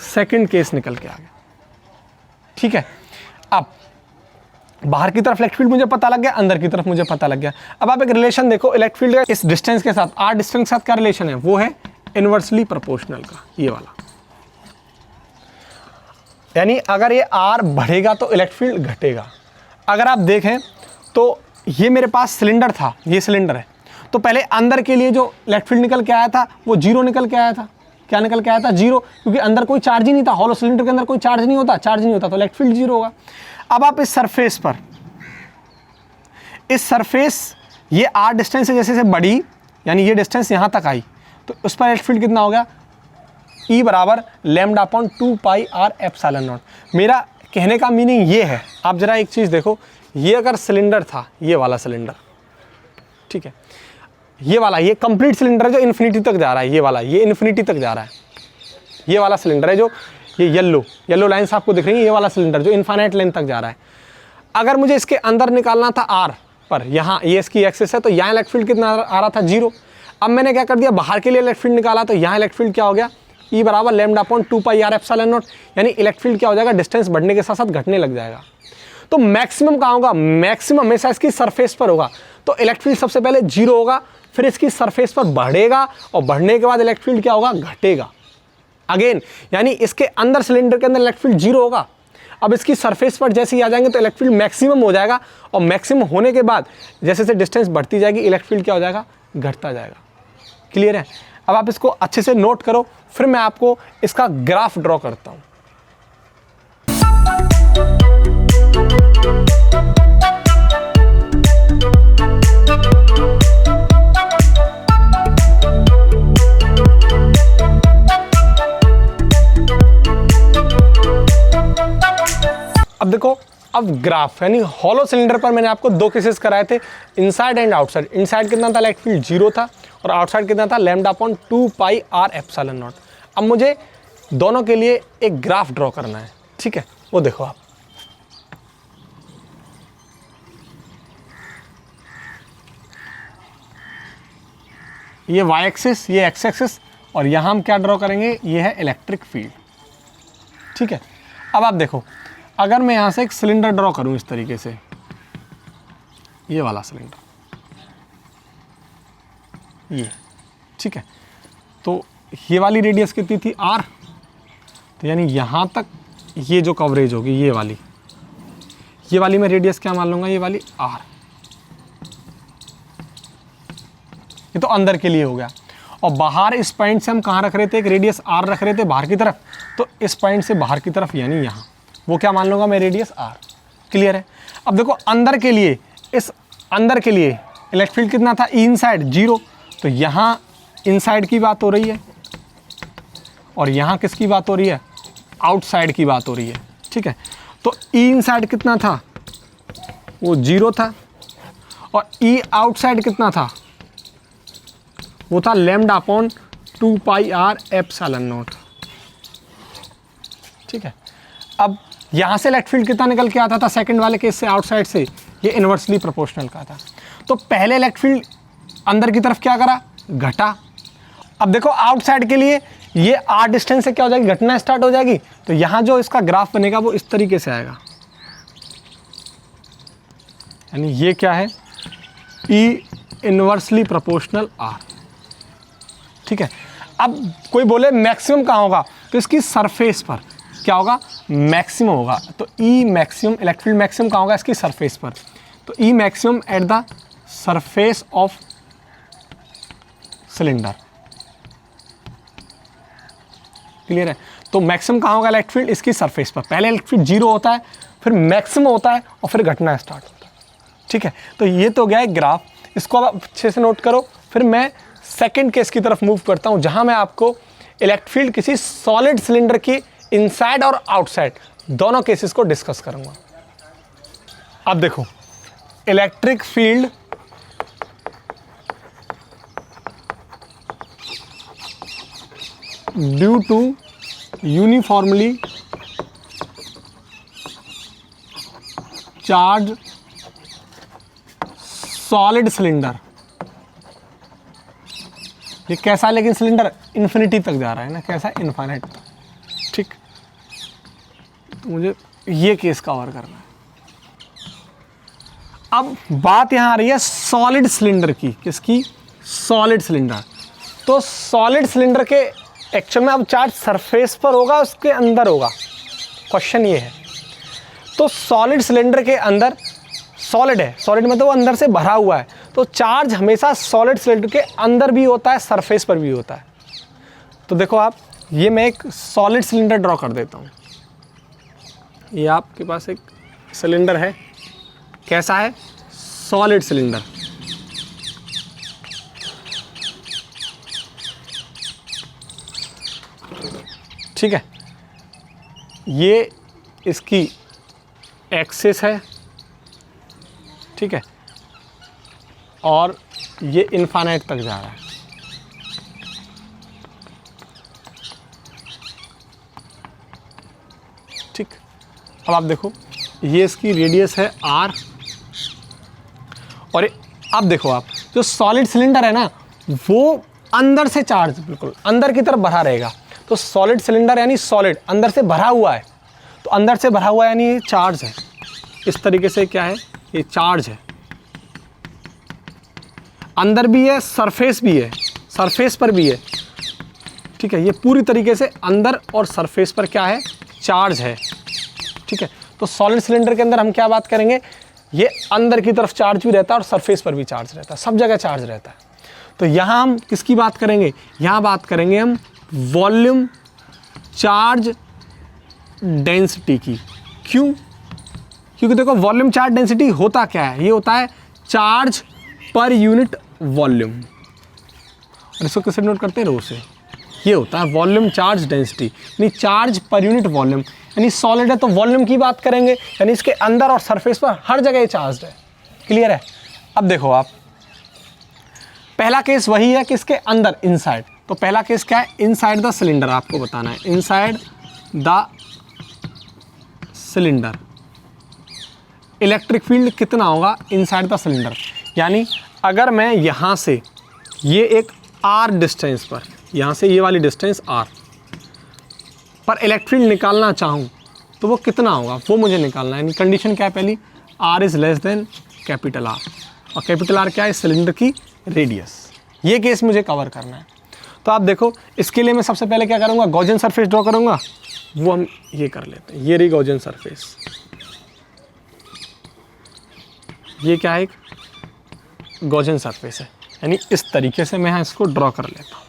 सेकंड केस निकल के आ गया, ठीक है। अब बाहर की तरफ इलेक्ट्रिक फील्ड मुझे पता लग गया, अंदर की तरफ मुझे पता लग गया। अब आप एक रिलेशन देखो इलेक्ट्रिक फील्ड का इस डिस्टेंस के साथ, आर डिस्टेंस के साथ क्या रिलेशन है? वो है इनवर्सली प्रोपोर्शनल का, ये वाला। यानी अगर ये आर बढ़ेगा तो इलेक्ट्रिक फील्ड घटेगा। अगर आप देखें तो ये मेरे पास सिलेंडर था, ये सिलेंडर है, तो पहले अंदर के लिए जो इलेक्ट्रिक फील्ड निकल के आया था वो जीरो निकल के आया था। क्या निकल के आया था? जीरो, क्योंकि अंदर कोई चार्ज ही नहीं था। हॉलो सिलेंडर के अंदर कोई चार्ज नहीं होता, चार्ज नहीं होता तो इलेक्ट्रिक फील्ड जीरो होगा। अब आप इस सरफेस पर, इस सरफेस ये आर डिस्टेंस से जैसे जैसे बढ़ी, यानी ये डिस्टेंस यहाँ तक आई, तो उस पर इलेक्ट्रिक फील्ड कितना हो गया? E बराबर lambda upon 2 pi R epsilon naught. मेरा कहने का मीनिंग ये है, आप जरा एक चीज़ देखो, ये अगर सिलेंडर था, ये वाला सिलेंडर, ठीक है, ये वाला, ये कंप्लीट सिलेंडर है जो इन्फिनिटी तक जा रहा है, ये वाला, ये इन्फिनिटी तक जा रहा है, ये वाला सिलेंडर है जो ये येलो लाइन्स आपको दिख रही है, ये वाला सिलेंडर जो इन्फाइनाइट लेंथ तक जा रहा है। अगर मुझे इसके अंदर निकालना था आर पर, यहाँ ये इसकी एक्सिस है, तो यहाँ इलेक्ट्रिक फील्ड कितना आ रहा था? जीरो। अब मैंने क्या कर दिया, बाहर के लिए इलेक्ट्रिक फील्ड निकाला, तो यहाँ इलेक्ट्रिक फील्ड क्या हो गया? E बराबर lambda upon 2 pi R epsilon naught, यानी इलेक्ट्रिक फील्ड क्या हो जाएगा? डिस्टेंस बढ़ने के साथ साथ घटने लग जाएगा। तो मैक्सिमम कहाँ होगा? मैक्सिमम हमेशा इसकी सरफेस पर होगा। तो इलेक्ट्रिक फील्ड सबसे पहले जीरो होगा, फिर इसकी सरफेस पर बढ़ेगा, और बढ़ने के बाद इलेक्ट्रिक फील्ड क्या होगा? घटेगा अगेन, यानी इसके अंदर सिलेंडर के अंदर इलेक्ट्रिक फील्ड जीरो होगा। अब इसकी सरफेस पर जैसे ही आ जाएंगे तो इलेक्ट्रिक फील्ड मैक्सिमम हो जाएगा, और मैक्सिमम होने के बाद जैसे जैसे डिस्टेंस बढ़ती जाएगी इलेक्ट्रिक फील्ड क्या हो जाएगा? घटता जाएगा। क्लियर है? अब आप इसको अच्छे से नोट करो, फिर मैं आपको इसका ग्राफ ड्रॉ करता हूं। अब देखो, अब ग्राफ, यानी हॉलो सिलेंडर पर मैंने आपको दो केसेस कराए थे, इनसाइड एंड आउटसाइड। इनसाइड कितना था? इलेक्ट्रिक फील्ड जीरो था, और आउटसाइड कितना था? Lambda upon 2 pi R epsilon naught. अब मुझे दोनों के लिए एक ग्राफ ड्रॉ करना है, ठीक है, वो देखो आप। ये y एक्सिस, ये x एक्सिस, और यहां हम क्या ड्रॉ करेंगे? ये है इलेक्ट्रिक फील्ड, ठीक है। अब आप देखो, अगर मैं यहां से एक सिलेंडर ड्रॉ करूं इस तरीके से, ये वाला सिलेंडर, ये, ठीक है, तो ये वाली रेडियस कितनी थी? r, तो यानी यहां तक ये जो कवरेज होगी ये वाली मैं रेडियस क्या मान लूंगा? ये वाली r। ये तो अंदर के लिए हो गया, और बाहर इस पॉइंट से हम कहाँ रख रहे थे? एक रेडियस r रख रहे थे बाहर की तरफ, तो इस पॉइंट से बाहर की तरफ यानी यहाँ, वो क्या मान लूंगा मैं? Radius r। क्लियर है? अब देखो, अंदर के लिए, इस अंदर के लिए इलेक्ट्रिक फील्ड कितना था? E इनसाइड जीरो, तो यहाँ इनसाइड की बात हो रही है, और यहाँ किसकी बात हो रही है? आउटसाइड की बात हो रही है, ठीक है। तो E इनसाइड कितना था? वो जीरो था, और E आउटसाइड कितना था? वो था lambda upon 2 pi R epsilon naught, ठीक है। अब यहाँ से इलेक्ट्रिक फील्ड कितना निकल के आता था? सेकंड वाले केस से, आउटसाइड से, ये इन्वर्सली प्रोपोर्शनल का था। तो पहले इलेक्ट्रिक फील्ड अंदर की तरफ क्या करा? घटा। अब देखो, आउटसाइड के लिए ये आर डिस्टेंस से क्या हो जाएगी? घटना स्टार्ट हो जाएगी। तो यहाँ जो इसका ग्राफ बनेगा वो इस तरीके से आएगा, यानी ये क्या है? ई इन्वर्सली प्रोपोर्शनल आर, ठीक है। अब कोई बोले मैक्सिमम कहाँ होगा? तो इसकी सरफेस पर क्या होगा? मैक्सिमम होगा। तो ई मैक्सिमम, इलेक्ट्रिक फील्ड मैक्सिमम कहाँ होगा? इसकी सरफेस पर। तो ई maximum at the surface of cylinder. Clear है? तो मैक्सिमम कहाँ होगा इलेक्ट्रिक फील्ड? इसकी सरफेस पर। पहले इलेक्ट्रिक फील्ड जीरो होता है, फिर मैक्सिमम होता है, और फिर घटना स्टार्ट होता है, ठीक है। तो ये तो गया है ग्राफ, इसको आप अच्छे से नोट करो। फिर मैं सेकंड केस की तरफ मूव करता हूं, जहां मैं आपको इलेक्ट्रिक फील्ड किसी सॉलिड सिलेंडर की इनसाइड और आउटसाइड दोनों केसेस को डिस्कस करूंगा। अब देखो, electric field due to uniformly charge solid cylinder. ये कैसा? लेकिन सिलेंडर इन्फिनिटी तक जा रहा है ना, कैसा? इनफाइनाइट तक, ठीक। तो मुझे ये केस कवर करना है। अब बात यहां आ रही है सॉलिड सिलेंडर की। किसकी? Solid cylinder. तो सॉलिड सिलेंडर के एक्चुअल में अब चार्ज सरफेस पर होगा, उसके अंदर होगा? क्वेश्चन ये है। तो सॉलिड सिलेंडर के अंदर, सॉलिड है, सॉलिड मतलब वो अंदर से भरा हुआ है, तो चार्ज हमेशा सॉलिड सिलेंडर के अंदर भी होता है, सरफेस पर भी होता है। तो देखो आप, ये मैं एक सॉलिड सिलेंडर ड्रॉ कर देता हूँ। ये आपके पास एक सिलेंडर है, कैसा है? Solid cylinder. ठीक है, ये इसकी एक्सिस है, ठीक है, और ये इनफाइनाइट तक जा रहा है। ठीक, अब आप देखो, ये इसकी रेडियस है r, और अब देखो आप, जो सॉलिड सिलेंडर है ना, वो अंदर से चार्ज बिल्कुल अंदर की तरफ भरा रहेगा। तो सॉलिड सिलेंडर यानी सॉलिड अंदर से भरा हुआ है, तो अंदर से भरा हुआ यानी ये चार्ज है। इस तरीके से क्या है, ये चार्ज है, अंदर भी है, सरफेस भी है, सरफेस पर भी है। ठीक है, ये पूरी तरीके से अंदर और सरफेस पर क्या है, चार्ज है। ठीक है, तो सॉलिड सिलेंडर के अंदर हम क्या बात करेंगे, ये अंदर की तरफ चार्ज भी रहता है और सरफेस पर भी चार्ज रहता है, सब जगह चार्ज रहता है। तो यहाँ हम किसकी बात करेंगे, यहाँ बात करेंगे हम वॉल्यूम चार्ज डेंसिटी की। क्यों? क्योंकि देखो, वॉल्यूम चार्ज डेंसिटी होता क्या है, ये होता है चार्ज पर यूनिट वॉल्यूम, और इसको कैसे नोट करते हैं, रो से। ये होता है वॉल्यूम चार्ज डेंसिटी, यानी चार्ज पर यूनिट वॉल्यूम। यानी सॉलिड है तो वॉल्यूम की बात करेंगे, यानी इसके अंदर और सरफेस पर हर जगह ये चार्ज है। क्लियर है? अब देखो आप, पहला केस वही है कि इसके अंदर, इनसाइड। तो पहला केस क्या है, इनसाइड द सिलेंडर आपको बताना है, inside the cylinder electric field कितना होगा इनसाइड द सिलेंडर। यानी अगर मैं यहाँ से, ये एक r डिस्टेंस पर, यहाँ से ये वाली डिस्टेंस r पर इलेक्ट्रिक फील्ड निकालना चाहूँ तो वो कितना होगा, वो मुझे निकालना है। यानी कंडीशन क्या है पहली, r is less than capital R, और कैपिटल R क्या है, सिलेंडर की रेडियस। ये केस मुझे कवर करना है। तो आप देखो, इसके लिए मैं सबसे पहले क्या करूँगा, गॉसियन सरफेस ड्रॉ करूँगा। वो हम ये कर लेते हैं, ये रही गॉसियन सरफेस। ये क्या है, एक गॉसियन सरफेस है, यानी इस तरीके से मैं यहाँ इसको ड्रॉ कर लेता हूँ।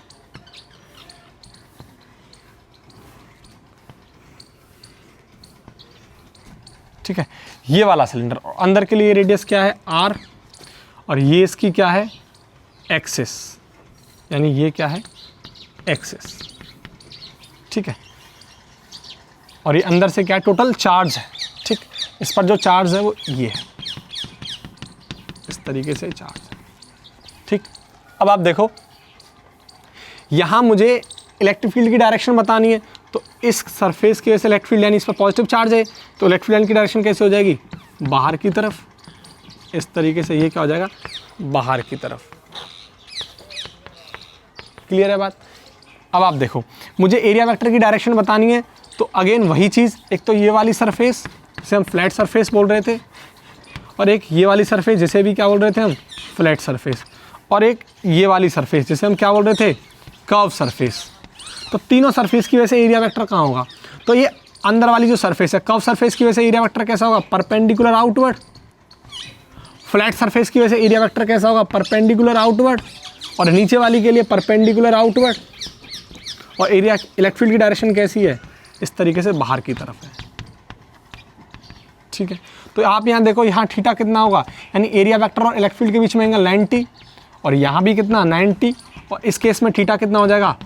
ठीक है, ये वाला सिलेंडर, और अंदर के लिए रेडियस क्या है, r, और ये इसकी क्या है, एक्सिस, यानी ये क्या है, एक्सिस। ठीक है, और ये अंदर से क्या है, टोटल चार्ज है। ठीक, इस पर जो चार्ज है वो ये है, इस तरीके से चार्ज है। ठीक, अब आप देखो, यहाँ मुझे इलेक्ट्रिक फील्ड की डायरेक्शन बतानी है। तो इस सरफेस की वजह से इलेक्ट्रिक फील्ड, यानी इस पर पॉजिटिव चार्ज है, तो इलेक्ट्रिक फील्ड की डायरेक्शन कैसे हो जाएगी, बाहर की तरफ। इस तरीके से ये क्या हो जाएगा, बाहर की तरफ। क्लियर है बात? अब आप देखो, मुझे एरिया वेक्टर की डायरेक्शन बतानी है। तो अगेन वही चीज़, एक तो ये वाली सरफेस जिसे हम फ्लैट सरफेस बोल रहे थे, और एक ये वाली सरफेस जिसे भी क्या बोल रहे थे हम, फ्लैट सरफेस, और एक ये वाली सरफेस जिसे हम क्या बोल रहे थे, कर्व सरफेस। तो तीनों सरफेस की वजह से एरिया वेक्टर कहाँ होगा, तो ये अंदर वाली जो सरफेस है, कर्व सरफेस की वजह से एरिया वेक्टर कैसा होगा, परपेंडिकुलर आउटवर्ड। फ्लैट सरफेस की वजह से एरिया वेक्टर कैसा होगा, परपेंडिकुलर आउटवर्ड, और नीचे वाली के लिए परपेंडिकुलर आउटवर्ड। और एरिया इलेक्ट्रिक फील्ड की डायरेक्शन कैसी है, इस तरीके से बाहर की तरफ है। ठीक है, तो आप यहाँ देखो, यहाँ थीटा कितना होगा, यानी एरिया वेक्टर और इलेक्ट्रिक फील्ड के बीच में एंगल 90, और यहाँ भी कितना 90, और इस केस में थीटा कितना हो जाएगा,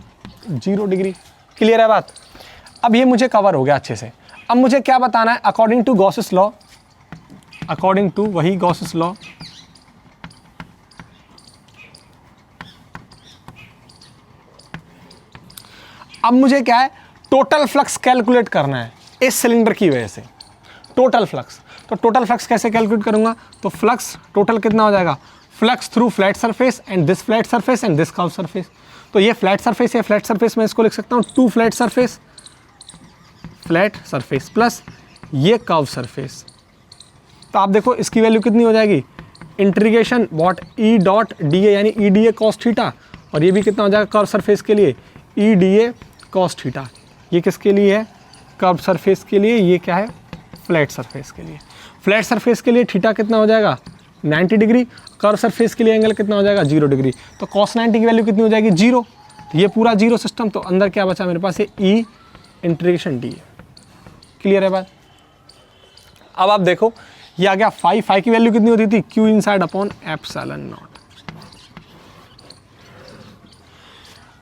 0 डिग्री। क्लियर है बात? अब ये मुझे कवर हो गया अच्छे से। अब मुझे क्या बताना है, according to Gauss's law, according to वही गॉसेस लॉ, अब मुझे क्या है, टोटल फ्लक्स कैलकुलेट करना है इस सिलेंडर की वजह से, टोटल फ्लक्स। तो टोटल फ्लक्स कैसे कैलकुलेट करूंगा, तो फ्लक्स टोटल कितना हो जाएगा, flux through flat surface and this flat surface and this curve surface. तो ये फ्लैट सरफेस है, फ्लैट सरफेस मैं इसको लिख सकता हूँ 2 flat surface, flat surface plus ये कर्व सरफेस। तो आप देखो इसकी वैल्यू कितनी हो जाएगी, integration what E dot d ए, यानी ई डी ए कॉस थीटा, और ये भी कितना हो जाएगा कर्व सरफेस के लिए, ई डी ए कॉस थीटा। ये किसके लिए है, कर्व सरफेस के लिए, ये क्या है, फ्लैट सरफेस के लिए। फ्लैट सरफेस के लिए थीटा कितना हो जाएगा, 90 डिग्री, कर्व सरफेस के लिए एंगल कितना हो जाएगा 0 डिग्री, तो cos 90 की वैल्यू कितनी हो जाएगी 0, ये पूरा 0 सिस्टम। तो अंदर क्या बचा मेरे पास, ये ई इंटीग्रेशन डी। क्लियर है बात। अब आप देखो ये आ गया फाई की वैल्यू कितनी होती थी, Q inside upon epsilon naught.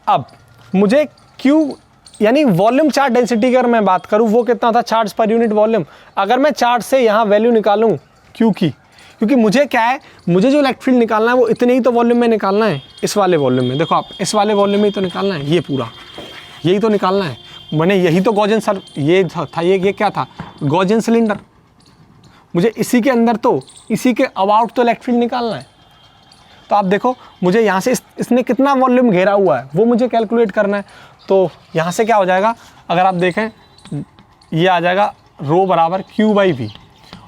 अब मुझे क्यू यानी वॉल्यूम चार्ज डेंसिटी की अगर मैं बात करूं वो कितना था, चार्ज पर यूनिट वॉल्यूम। अगर मैं चार्ज से यहाँ वैल्यू निकालूं क्यू की, क्योंकि मुझे क्या है, मुझे जो इलेक्ट्रिक फील्ड निकालना है वो इतने ही तो वॉल्यूम में निकालना है, इस वाले वॉल्यूम में। देखो आप, इस वाले वॉल्यूम में ही तो निकालना है, ये पूरा यही तो निकालना है। मैंने यही तो गॉसियन सर ये था, ये क्या था, गॉसियन सिलेंडर। मुझे इसी के अंदर तो इसी के अबाउट तो इलेक्ट्रिक फील्ड निकालना है। तो आप देखो मुझे यहाँ से इसने कितना वॉल्यूम घेरा हुआ है वो मुझे कैलकुलेट करना है। तो यहाँ से क्या हो जाएगा, अगर आप देखें ये आ जाएगा रो बराबर क्यू बाई वी।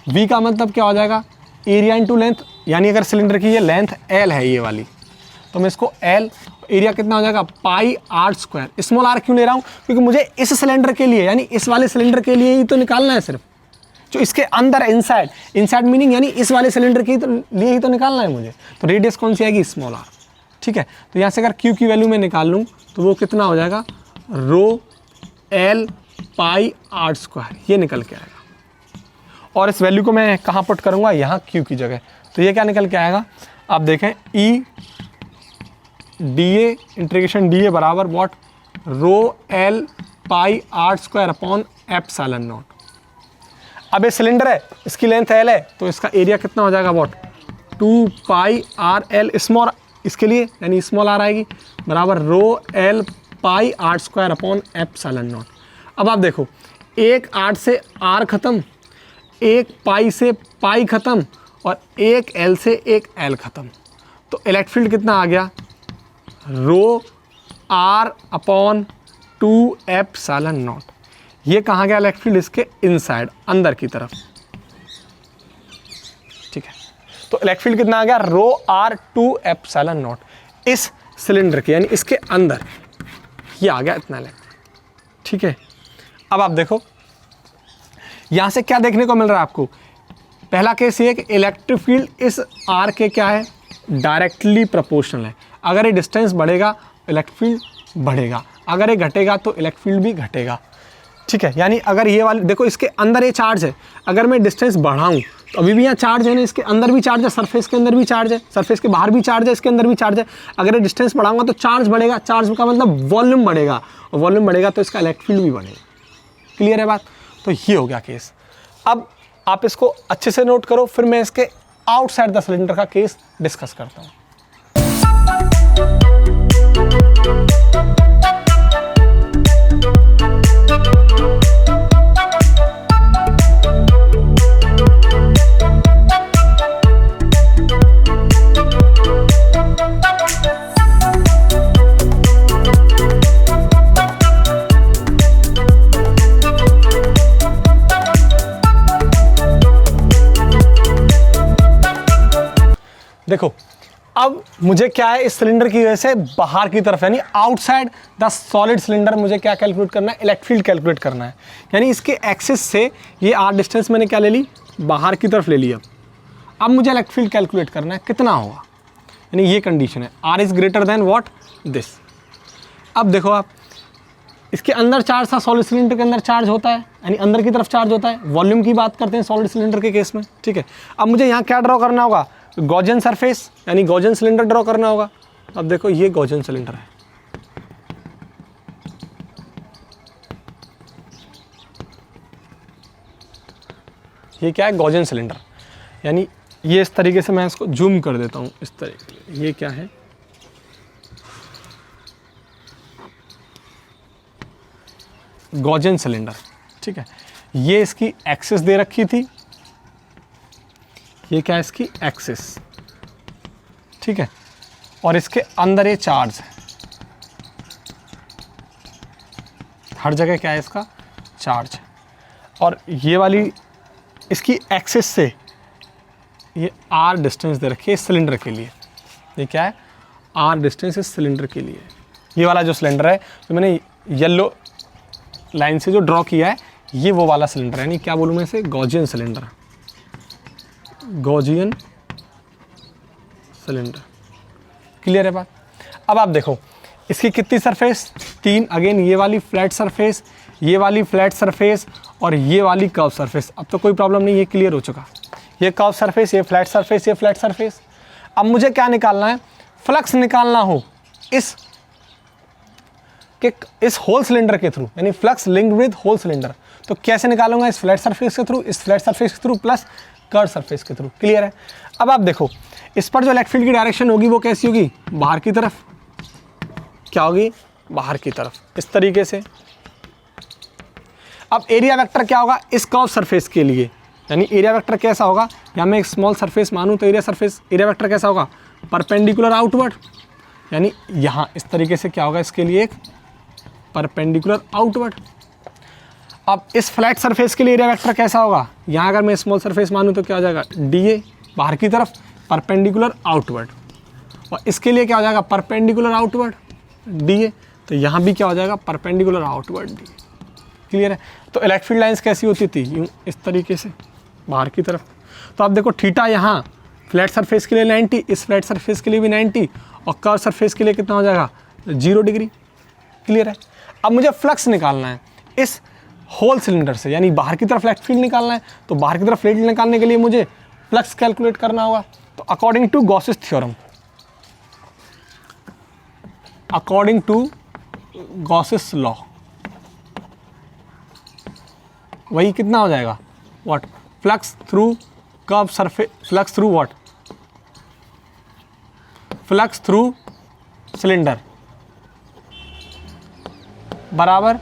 वी का मतलब क्या हो जाएगा, एरिया इंटू लेंथ, यानी अगर सिलेंडर की ये लेंथ एल है ये वाली, तो मैं इसको एल, एरिया कितना हो जाएगा पाई आर स्क्वायर। स्मॉल आर क्यों ले रहा हूँ, क्योंकि मुझे इस सिलेंडर के लिए यानी इस वाले सिलेंडर के लिए ही तो निकालना है, सिर्फ जो इसके अंदर इनसाइड मीनिंग यानी इस वाले सिलेंडर के लिए ही तो निकालना है मुझे। तो रेडियस कौन सी आएगी, स्मॉल आर। ठीक है, तो यहाँ से अगर क्यू की वैल्यू मैं निकाल लूँ तो वो कितना हो जाएगा, rho L pi R square, ये निकल के आएगा। और इस वैल्यू को मैं कहाँ पुट करूँगा, यहाँ क्यू की जगह। तो ये क्या निकल के आएगा, आप देखें E d A integration d A बराबर what, rho L pi R square upon epsilon naught. अब ये सिलेंडर है, इसकी लेंथ एल है, तो इसका एरिया कितना हो जाएगा what, 2 pi R L small, इसके लिए यानी स्मॉल आर आएगी बराबर rho L pi R square upon epsilon naught. अब आप देखो, एक आर से आर खत्म, एक पाई से पाई खत्म, और एक एल से एक एल खत्म। तो इलेक्ट्रिक फील्ड कितना आ गया, रो आर अपॉन 2 एप्सिलॉन नॉट। ये कहाँ गया इलेक्ट्रिक फील्ड, इसके इनसाइड अंदर की तरफ। ठीक है, तो इलेक्ट्रिक फील्ड कितना आ गया, रो आर 2 एप्सिलॉन नॉट, इस सिलेंडर के यानी इसके अंदर ये आ गया इतना इलेक्ट्रिक। ठीक है, अब आप देखो यहां से क्या देखने को मिल रहा है आपको, पहला केस ये कि इलेक्ट्रिक फील्ड इस आर के क्या है, डायरेक्टली प्रोपोर्शनल है। अगर ये डिस्टेंस बढ़ेगा इलेक्ट्रिक फील्ड बढ़ेगा, अगर ये घटेगा तो इलेक्ट्रिक फील्ड भी घटेगा। ठीक है, यानी अगर ये वाली देखो इसके अंदर ये चार्ज है, अगर मैं डिस्टेंस बढ़ाऊं तो अभी भी यहाँ चार्ज है ना, इसके अंदर भी चार्ज है, सरफेस के अंदर भी चार्ज है, सरफेस के बाहर भी चार्ज है, इसके अंदर भी चार्ज है। अगर ये डिस्टेंस बढ़ाऊंगा तो चार्ज बढ़ेगा, चार्ज का मतलब वॉल्यूम बढ़ेगा, और वॉल्यूम बढ़ेगा तो इसका इलेक्ट्रिक फील्ड भी बढ़ेगा। क्लियर है बात। तो ये हो गया केस। अब आप इसको अच्छे से नोट करो, फिर मैं इसके आउटसाइड द सिलेंडर का केस डिस्कस करता हूँ। देखो अब मुझे क्या है, इस सिलेंडर की वजह से बाहर की तरफ यानी आउटसाइड द सॉलिड सिलेंडर मुझे क्या कैलकुलेट करना है, इलेक्ट्रिक फील्ड कैलकुलेट करना है। यानी इसके एक्सिस से ये आर डिस्टेंस मैंने क्या ले ली, बाहर की तरफ ले लिया। अब मुझे इलेक्ट्रिक फील्ड कैलकुलेट करना है, कितना होगा, यानी ये कंडीशन है, R is greater than what this. अब देखो आप, इसके अंदर चार्ज था, सॉलिड सिलेंडर के अंदर चार्ज होता है, यानी अंदर की तरफ चार्ज होता है। वॉल्यूम की बात करते हैं सॉलिड सिलेंडर के केस में। ठीक है, अब मुझे यहाँ क्या ड्रॉ करना होगा, गॉसियन सरफेस यानी गॉसियन सिलेंडर ड्रॉ करना होगा। अब देखो ये गॉसियन सिलेंडर है, ये क्या है, गॉसियन सिलेंडर। यानी ये इस तरीके से मैं इसको जूम कर देता हूँ, इस तरीके से। ये क्या है, गॉसियन सिलेंडर। ठीक है, ये इसकी एक्सिस दे रखी थी, ये क्या है, इसकी एक्सिस। ठीक है, और इसके अंदर ये चार्ज है, हर जगह क्या है, इसका चार्ज है। और ये वाली इसकी एक्सिस से ये आर डिस्टेंस दे रखी है इस सिलेंडर के लिए। ये क्या है, आर डिस्टेंस इस सिलेंडर के लिए। ये वाला जो सिलेंडर है जो मैंने येलो लाइन से जो ड्रॉ किया है, ये वो वाला सिलेंडर है, यानी क्या बोलूँ मैं इसे, Gaussian cylinder, Gaussian cylinder. Clear है बात? अब आप देखो इसकी कितनी सरफेस, 3, अगेन ये वाली फ्लैट सरफेस, ये वाली फ्लैट सरफेस और ये वाली कर्व सरफेस। अब तो कोई प्रॉब्लम नहीं, ये क्लियर हो चुका। ये कर्व सरफेस, ये फ्लैट सरफेस, ये फ्लैट सरफेस। अब मुझे क्या निकालना है, फ्लक्स निकालना हो इस होल सिलेंडर के थ्रू, यानी flux linked with whole cylinder. तो कैसे निकालूंगा, इस फ्लैट सरफेस के थ्रू, इस फ्लैट सरफेस के थ्रू प्लस कर्व सरफेस के थ्रू। क्लियर है? अब आप देखो इस पर जो इलेक्ट्रिक फील्ड की डायरेक्शन होगी वो कैसी होगी, बाहर की तरफ। क्या होगी, बाहर की तरफ, इस तरीके से। अब एरिया वेक्टर क्या होगा इस कर्व सरफेस के लिए, यानी एरिया वेक्टर कैसा होगा, या मैं एक स्मॉल सरफेस मानूं तो एरिया वेक्टर कैसा होगा, परपेंडिकुलर आउटवर्ड, यानी यहाँ इस तरीके से क्या होगा इसके लिए, एक परपेंडिकुलर आउटवर्ड। अब इस फ्लैट सरफेस के लिए एरिया वेक्टर कैसा होगा, यहाँ अगर मैं स्मॉल सरफेस मानूं तो क्या हो जाएगा, DA बाहर की तरफ परपेंडिकुलर आउटवर्ड, और इसके लिए क्या हो जाएगा, परपेंडिकुलर आउटवर्ड DA, तो यहाँ भी क्या हो जाएगा, परपेंडिकुलर आउटवर्ड DA। क्लियर है? तो इलेक्ट्रिक फील्ड लाइंस कैसी होती थी, यूँ इस तरीके से बाहर की तरफ। तो आप देखो थीटा यहाँ फ्लैट सरफेस के लिए 90, इस फ्लैट सरफेस के लिए भी 90, और कर्व सरफेस के लिए कितना हो जाएगा, 0 डिग्री। क्लियर है? अब मुझे फ्लक्स निकालना है इस होल सिलेंडर से, यानी बाहर की तरफ इलेक्ट्रिक फील्ड निकालना है। तो बाहर की तरफ फील्ड निकालने के लिए मुझे फ्लक्स कैलकुलेट करना होगा। तो according to Gauss's theorem, according to Gauss's law, वही कितना हो जाएगा, what, flux through curve surface, flux through what, flux through cylinder बराबर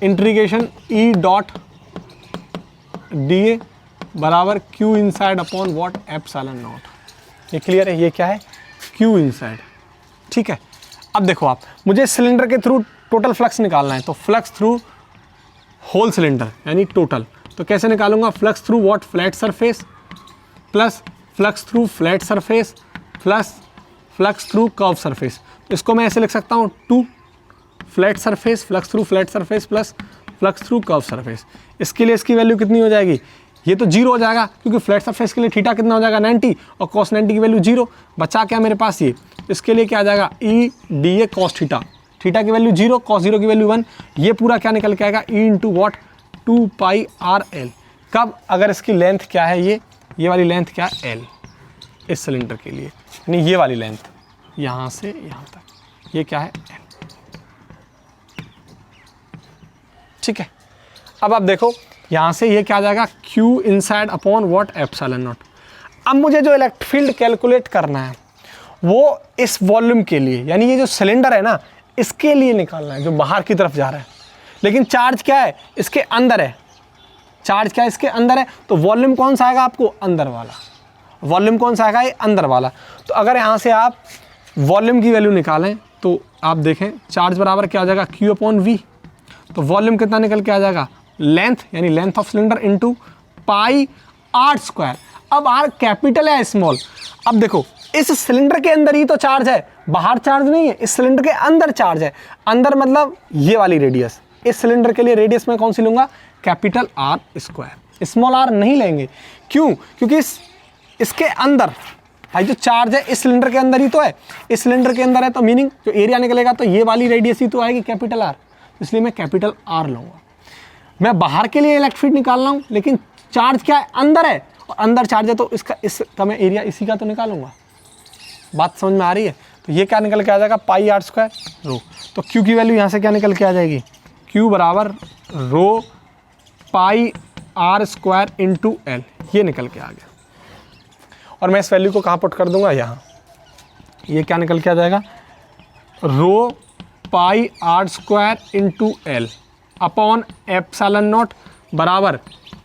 इंटीग्रेशन E डॉट DA बराबर Q inside upon what, epsilon naught. ये क्लियर है? ये क्या है, Q इनसाइड। ठीक है? अब देखो आप, मुझे सिलेंडर के थ्रू टोटल फ्लक्स निकालना है, तो फ्लक्स थ्रू होल सिलेंडर यानी टोटल, तो कैसे निकालूंगा, flux through what, flat surface plus flux through flat surface plus flux through curve surface. इसको मैं ऐसे लिख सकता हूँ, 2 flat surface, flux through flat surface plus flux through curve surface. इसके लिए इसकी वैल्यू कितनी हो जाएगी, ये तो 0 हो जाएगा, क्योंकि फ्लैट सरफेस के लिए थीटा कितना हो जाएगा, 90, और cos 90 की वैल्यू 0। बचा क्या मेरे पास, ये इसके लिए क्या आ जाएगा, E DA cos theta, theta की वैल्यू 0, cos 0 की वैल्यू 1। ये पूरा क्या निकल के आएगा, E into what, 2 pi RL। कब, अगर इसकी लेंथ क्या है, ये वाली लेंथ क्या है, L, इस सिलेंडर के लिए, यानी ये वाली लेंथ यहाँ से यहाँ तक, ये क्या है, L। ठीक है? अब आप देखो यहाँ से ये क्या आ जाएगा, Q inside upon what, epsilon naught. अब मुझे जो इलेक्ट्रिक फील्ड कैलकुलेट करना है वो इस वॉल्यूम के लिए, यानी ये जो सिलेंडर है ना, इसके लिए निकालना है, जो बाहर की तरफ जा रहा है। लेकिन चार्ज क्या है, इसके अंदर है। चार्ज क्या है, इसके अंदर है। तो वॉल्यूम कौन सा आएगा आपको, अंदर वाला। वॉल्यूम कौन सा आएगा, ये अंदर वाला। तो अगर यहाँ से आप वॉल्यूम की वैल्यू निकालें तो आप देखें चार्ज बराबर क्या आ जाएगा, Q अपॉन V। तो वॉल्यूम कितना निकल के आ जाएगा, लेंथ, यानी length of cylinder into pi R²। अब R कैपिटल है स्मॉल। अब देखो इस सिलेंडर के अंदर ही तो चार्ज है, बाहर चार्ज नहीं है, इस सिलेंडर के अंदर चार्ज है। अंदर मतलब ये वाली रेडियस, इस सिलेंडर के लिए रेडियस में कौन सी लूंगा, कैपिटल R², स्मॉल r नहीं लेंगे। क्यों, क्योंकि इसके अंदर भाई जो चार्ज है इस सिलेंडर के अंदर ही तो है, इस सिलेंडर के अंदर है, तो मीनिंग जो एरिया निकलेगा तो ये वाली रेडियस ही तो आएगी, कैपिटल R। इसलिए मैं कैपिटल R लूँगा। मैं बाहर के लिए इलेक्ट्रिक फील्ड निकाल रहा हूँ, लेकिन चार्ज क्या है, अंदर है, और अंदर चार्ज है तो इसका मैं एरिया इसी का तो निकालूंगा। बात समझ में आ रही है? तो ये क्या निकल के आ जाएगा, पाई R² रो। तो Q की वैल्यू यहाँ से क्या निकल के आ जाएगी, Q बराबर रो पाई R² इंटू L, ये निकल के आ गया। और मैं इस वैल्यू को कहाँ पुट कर दूंगा, यहाँ। ये क्या निकल के आ जाएगा, rho pi R² into L upon epsilon naught बराबर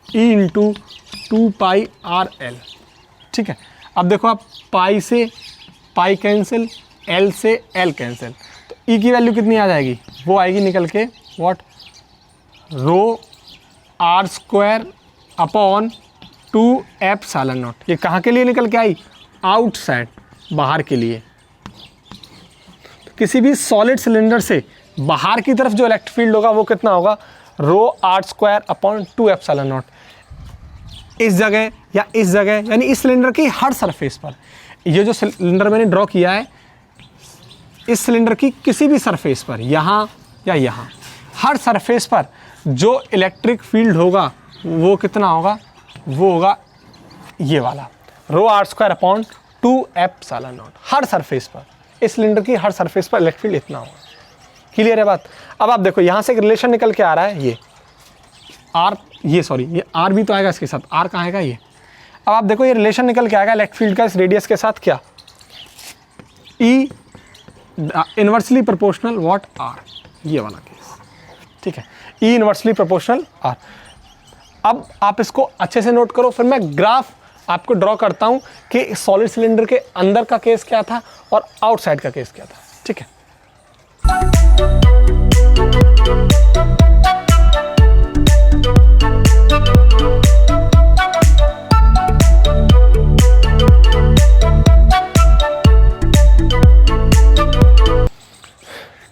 E इंटू 2 पाई RL। ठीक है? अब देखो आप, पाई से पाई कैंसिल, L से L कैंसिल, तो E की वैल्यू कितनी आ जाएगी, वो आएगी निकल के what, rho R² upon 2 epsilon naught. ये कहाँ के लिए निकल के आई, आउटसाइड, बाहर के लिए। तो किसी भी सॉलिड सिलेंडर से बाहर की तरफ जो इलेक्ट्रिक फील्ड होगा वो कितना होगा, रो R² अपॉन 2 एप्सिलॉन नॉट। इस जगह या इस जगह, यानी इस सिलेंडर की हर सरफेस पर, ये जो सिलेंडर मैंने ड्रॉ किया है इस सिलेंडर की किसी भी सरफेस पर, यहाँ या यहाँ, हर सरफेस पर जो इलेक्ट्रिक फील्ड होगा वो कितना होगा, वो होगा ये वाला ρr² / 2ε0। हर सरफेस पर, इस सिलेंडर की हर सरफेस पर इलेक्ट्रिक फील्ड इतना होगा। क्लियर है बात। अब आप देखो यहाँ से एक रिलेशन निकल के आ रहा है, ये आर, ये सॉरी ये आर भी तो आएगा इसके साथ, आर कहाँ आएगा ये। अब आप देखो ये रिलेशन निकल के आएगा इलेक्ट्रिक फील्ड का इस रेडियस के साथ, क्या, ई इनवर्सली प्रोपोर्शनल व्हाट आर, ये वाला केस, ठीक है, ई इनवर्सली प्रोपोर्शनल आर। अब आप इसको अच्छे से नोट करो, फिर मैं ग्राफ आपको ड्रॉ करता हूं कि सॉलिड सिलेंडर के अंदर का केस क्या था और आउटसाइड का केस क्या था, ठीक है।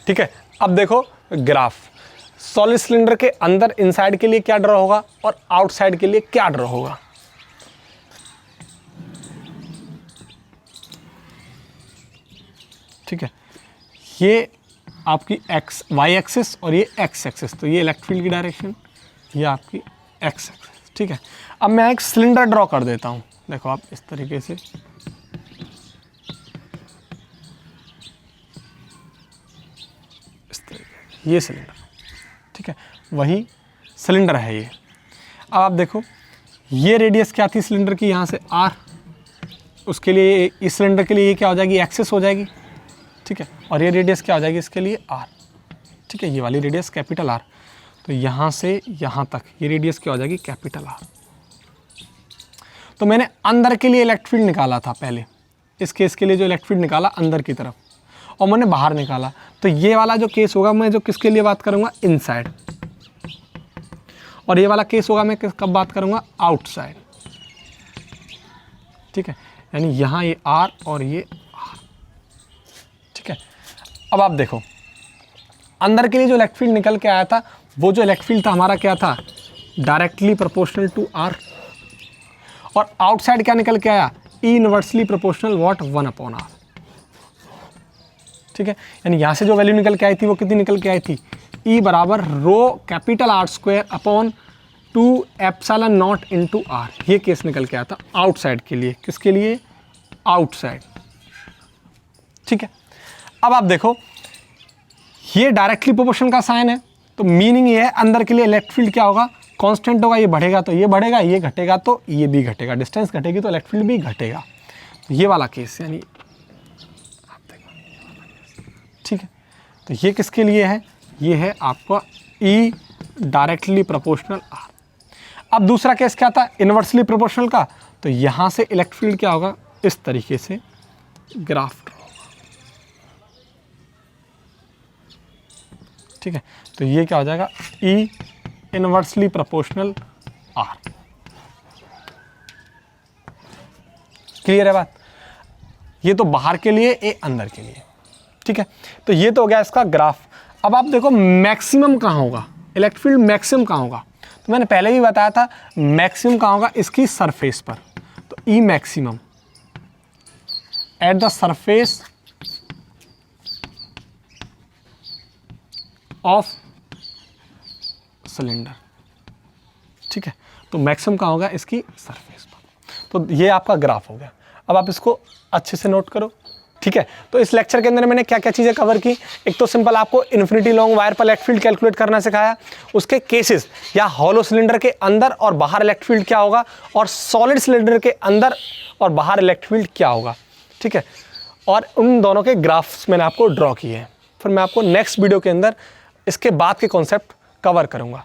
ठीक है, अब देखो ग्राफ, सॉलिड सिलेंडर के अंदर इनसाइड के लिए क्या ड्रॉ होगा और आउटसाइड के लिए क्या ड्रॉ होगा। ठीक है, ये आपकी वाई एक्सिस और ये एक्स एक्सिस, तो ये इलेक्ट्रिक फील्ड की डायरेक्शन, ये आपकी एक्स एक्सिस, ठीक है। अब मैं एक सिलेंडर ड्रॉ कर देता हूँ, देखो आप इस तरीके से, ये सिलेंडर, ठीक है, वही सिलेंडर है ये। अब आप देखो ये रेडियस क्या थी सिलेंडर की, यहाँ से आर, उसके लिए इस सिलेंडर के लिए ये क्या हो जाएगी, एक्सिस हो जाएगी, ठीक है, और ये रेडियस क्या हो जाएगी इसके लिए, आर, ठीक है, ये वाली रेडियस कैपिटल आर। तो यहाँ से यहाँ तक ये रेडियस क्या हो जाएगी, कैपिटल आर। तो मैंने अंदर के लिए इलेक्ट्रिक फील्ड निकाला था पहले, इस केस के लिए जो इलेक्ट्रिक फील्ड निकाला अंदर की तरफ, और मैंने बाहर निकाला। तो ये वाला जो केस होगा मैं जो किसके लिए बात करूँगा, इनसाइड, और ये वाला केस होगा मैं कब बात करूँगा, आउटसाइड, ठीक है, यानी यहाँ ये आर और ये आर, ठीक है। अब आप देखो अंदर के लिए जो इलेक्ट्रिक फील्ड निकल के आया था, वो जो इलेक्ट्रिक फील्ड था हमारा क्या था, डायरेक्टली प्रोपोर्शनल टू आर, और आउटसाइड क्या निकल के आया, ई इनवर्सली प्रोपोर्शनल व्हाट 1/r, ठीक है। यानी यहाँ से जो वैल्यू निकल के आई थी वो कितनी निकल के आई थी, E बराबर ρR² / 2ε0 × r, ये केस निकल के आया था आउटसाइड के लिए, किसके लिए, आउटसाइड, ठीक है। अब आप देखो ये डायरेक्टली प्रोपोर्शन का साइन है, तो मीनिंग ये है अंदर के लिए इलेक्ट्रिक फील्ड क्या होगा, कांस्टेंट होगा, ये बढ़ेगा तो ये बढ़ेगा, ये घटेगा तो ये भी घटेगा, डिस्टेंस घटेगी तो इलेक्ट्रिक फील्ड भी घटेगा, तो ये वाला केस, यानी आप देखो, ठीक है। तो ये किसके लिए है, ये है आपका E डायरेक्टली प्रोपोर्शनल R। अब दूसरा केस क्या था, इनवर्सली प्रोपोर्शनल का, तो यहाँ से इलेक्ट्रिक फील्ड क्या होगा, इस तरीके से ग्राफ ड्रॉ होगा, ठीक है। तो ये क्या हो जाएगा, E inversely proportional R। Clear है बात। ये तो बाहर के लिए, ये अंदर के लिए, ठीक है। तो ये तो हो गया इसका ग्राफ। अब आप देखो मैक्सिमम कहाँ होगा, इलेक्ट्रिक फील्ड मैक्सिमम कहाँ होगा, तो मैंने पहले भी बताया था मैक्सिमम कहाँ होगा, इसकी सरफेस पर। तो ई maximum at the surface of cylinder, ठीक है। तो मैक्सिमम कहाँ होगा, इसकी सरफेस पर। तो ये आपका ग्राफ हो गया। अब आप इसको अच्छे से नोट करो, ठीक है। तो इस लेक्चर के अंदर मैंने क्या क्या चीज़ें कवर की, एक तो सिंपल आपको इन्फिनिटी लॉन्ग वायर पर इलेक्ट्रिक फील्ड कैलकुलेट करना सिखाया, उसके केसेस या हॉलो सिलेंडर के अंदर और बाहर इलेक्ट्रिक फील्ड क्या होगा, और सॉलिड सिलेंडर के अंदर और बाहर इलेक्ट्रिक फील्ड क्या होगा, ठीक है। और उन दोनों के ग्राफ्स मैंने आपको ड्रॉ किए हैं। फिर मैं आपको नेक्स्ट वीडियो के अंदर इसके बाद के कॉन्सेप्ट कवर करूँगा।